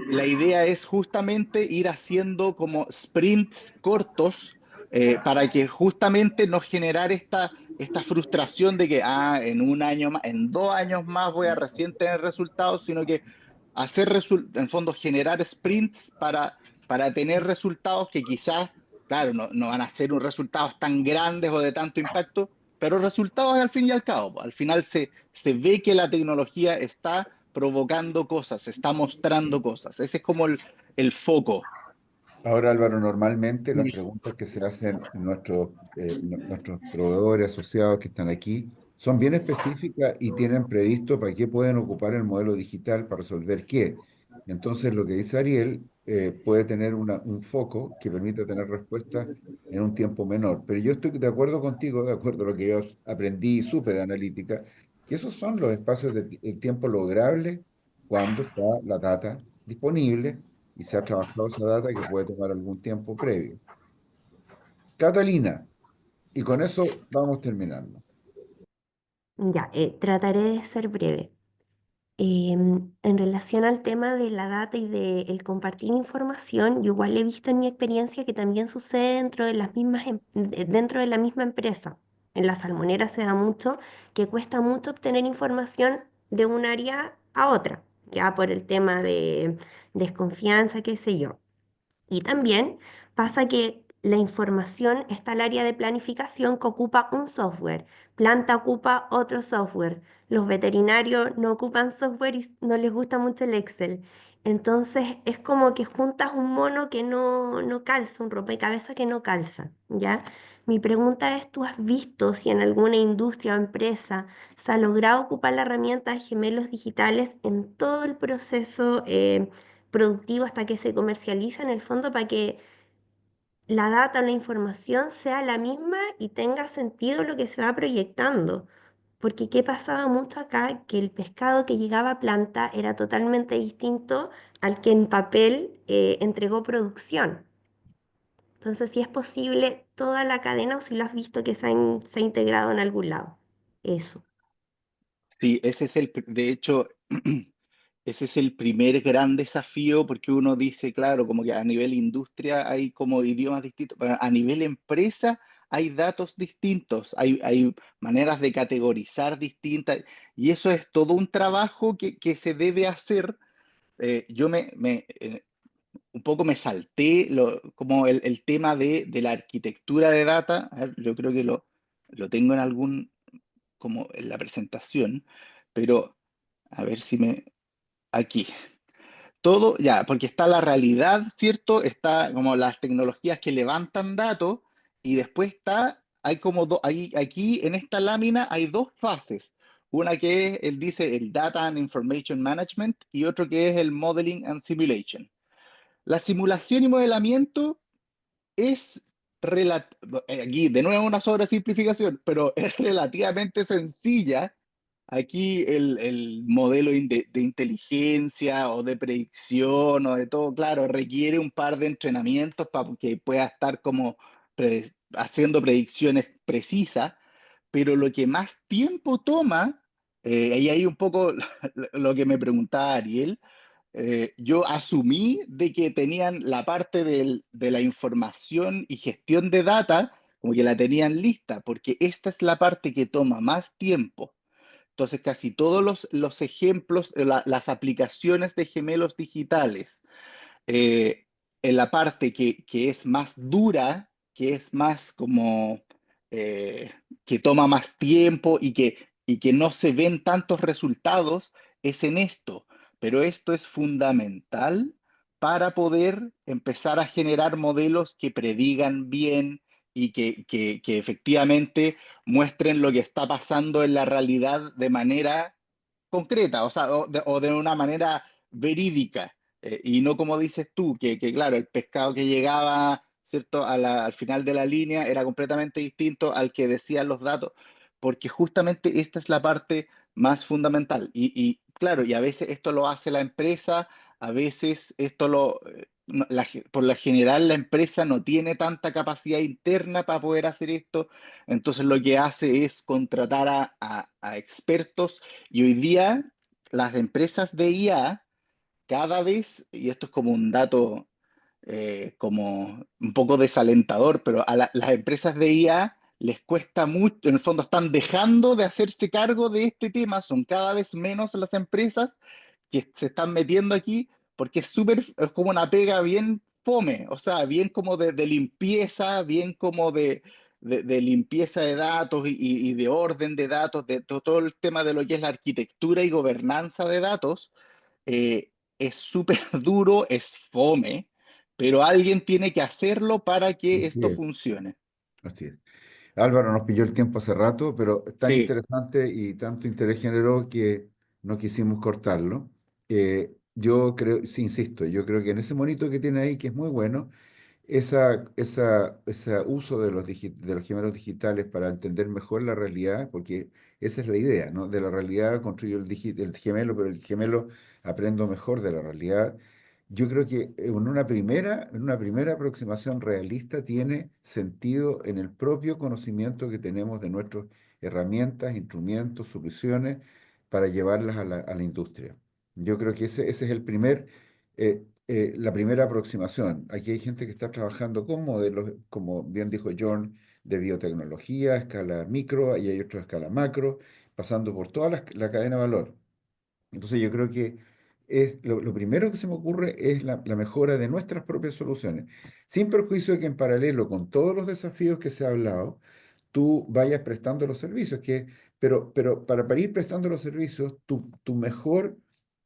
la idea es justamente ir haciendo como sprints cortos para que justamente no generar esta frustración de que en un año más, en 2 años más voy a recién tener resultados, sino que en fondo generar sprints para tener resultados que quizás, claro, no van a ser resultados tan grandes o de tanto impacto, pero resultados al fin y al cabo. Al final se ve que la tecnología está provocando cosas, está mostrando cosas. Ese es como el foco. Ahora, Álvaro, normalmente las preguntas que se hacen nuestros proveedores asociados que están aquí son bien específicas y tienen previsto para qué pueden ocupar el modelo digital para resolver qué. Entonces, lo que dice Ariel puede tener un foco que permite tener respuestas en un tiempo menor. Pero yo estoy de acuerdo contigo, de acuerdo a lo que yo aprendí y supe de analítica, que esos son los espacios de tiempo logrables cuando está la data disponible y se ha trabajado esa data que puede tomar algún tiempo previo. Catalina, y con eso vamos terminando. Ya, trataré de ser breve. En relación al tema de la data y del compartir información, yo igual he visto en mi experiencia que también sucede dentro de las dentro de la misma empresa. En la salmonera se da mucho que cuesta mucho obtener información de un área a otra, ya por el tema de desconfianza, qué sé yo. Y también pasa que la información está al área de planificación que ocupa un software, planta ocupa otro software, los veterinarios no ocupan software y no les gusta mucho el Excel. Entonces es como que juntas un mono que no calza, un rompecabezas que no calza, ¿ya? Mi pregunta es, ¿tú has visto si en alguna industria o empresa se ha logrado ocupar la herramienta de gemelos digitales en todo el proceso productivo hasta que se comercializa en el fondo para que la data o la información sea la misma y tenga sentido lo que se va proyectando? Porque qué pasaba mucho acá, que el pescado que llegaba a planta era totalmente distinto al que en papel entregó producción. Entonces, si es posible toda la cadena o si lo has visto que se ha integrado en algún lado. Eso. Sí, de hecho, ese es el primer gran desafío porque uno dice, claro, como que a nivel industria hay como idiomas distintos, pero a nivel empresa hay datos distintos, hay maneras de categorizar distintas y eso es todo un trabajo que se debe hacer. Yo un poco me salté como el tema de la arquitectura de data. A ver, yo creo que lo tengo en como en la presentación, pero a ver si aquí. Todo, ya, porque está la realidad, ¿cierto? Está como las tecnologías que levantan datos y después hay como aquí en esta lámina hay dos fases. Una que es, él dice, el Data and Information Management y otro que es el Modeling and Simulation. La simulación y modelamiento es aquí de nuevo una sobresimplificación, pero es relativamente sencilla. Aquí el modelo de inteligencia o de predicción o de todo, claro, requiere un par de entrenamientos para que pueda estar como haciendo predicciones precisas, pero lo que más tiempo toma, y ahí un poco lo que me preguntaba Ariel, yo asumí de que tenían la parte de la información y gestión de data, como que la tenían lista, porque esta es la parte que toma más tiempo. Entonces, casi todos los ejemplos, las aplicaciones de gemelos digitales, eh, en la parte que es más dura, que es más como, eh, que toma más tiempo y que no se ven tantos resultados, es en esto. Pero esto es fundamental para poder empezar a generar modelos que predigan bien y que efectivamente muestren lo que está pasando en la realidad de manera concreta, o sea, o de una manera verídica, y no como dices tú, que claro, el pescado que llegaba, ¿cierto? Al final de la línea era completamente distinto al que decían los datos, porque justamente esta es la parte más fundamental. Y claro, y a veces esto lo hace la empresa, a veces esto por lo general la empresa no tiene tanta capacidad interna para poder hacer esto, entonces lo que hace es contratar a expertos y hoy día las empresas de IA cada vez, y esto es como un dato como un poco desalentador, pero a las empresas de IA les cuesta mucho, en el fondo están dejando de hacerse cargo de este tema, son cada vez menos las empresas que se están metiendo aquí, porque es como una pega bien fome, o sea, bien como de limpieza, bien como de limpieza de datos y de orden de datos, de todo el tema de lo que es la arquitectura y gobernanza de datos. Es súper duro, es fome, pero alguien tiene que hacerlo para que Así esto es, funcione. así es. Álvaro nos pilló el tiempo hace rato, pero tan Sí, interesante y tanto interés generó que no quisimos cortarlo. Yo creo, sí, insisto, yo creo que en ese monito que tiene ahí, que es muy bueno, ese uso de los gemelos digitales para entender mejor la realidad, porque esa es la idea, ¿no? De la realidad construyo el gemelo, pero el gemelo aprendo mejor de la realidad. Yo creo que en una primera aproximación realista tiene sentido en el propio conocimiento que tenemos de nuestras herramientas, instrumentos, soluciones para llevarlas a la industria. Yo creo que ese es la primera aproximación. Aquí hay gente que está trabajando con modelos, como bien dijo John, de biotecnología, a escala micro, y hay otros a escala macro, pasando por toda la cadena de valor. Entonces yo creo que lo primero que se me ocurre es la mejora de nuestras propias soluciones, sin perjuicio de que en paralelo con todos los desafíos que se ha hablado, tú vayas prestando los servicios, pero para ir prestando los servicios, tu mejor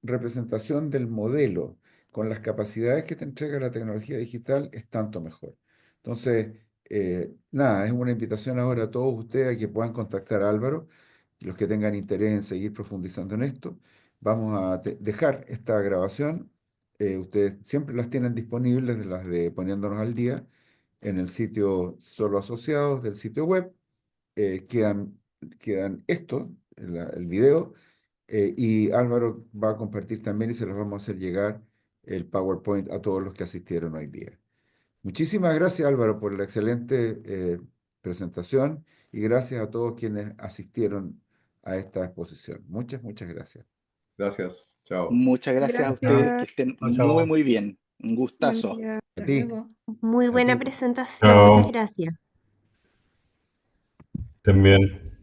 representación del modelo con las capacidades que te entrega la tecnología digital es tanto mejor. Entonces, nada, es una invitación ahora a todos ustedes a que puedan contactar a Álvaro, los que tengan interés en seguir profundizando en esto. Vamos a dejar esta grabación. Ustedes siempre las tienen disponibles, de las de Poniéndonos al Día, en el sitio Solo Asociados del sitio web. Quedan esto, el video, y Álvaro va a compartir también y se los vamos a hacer llegar el PowerPoint a todos los que asistieron hoy día. Muchísimas gracias, Álvaro, por la excelente presentación y gracias a todos quienes asistieron a esta exposición. Muchas, muchas gracias. Gracias, chao. Muchas gracias a ustedes, que Gracias. estén Chao, muy, chao. muy bien. Un Buen gustazo. día. A Hasta ti, luego. Muy a buena ti. presentación, muchas Chao, gracias. estén bien.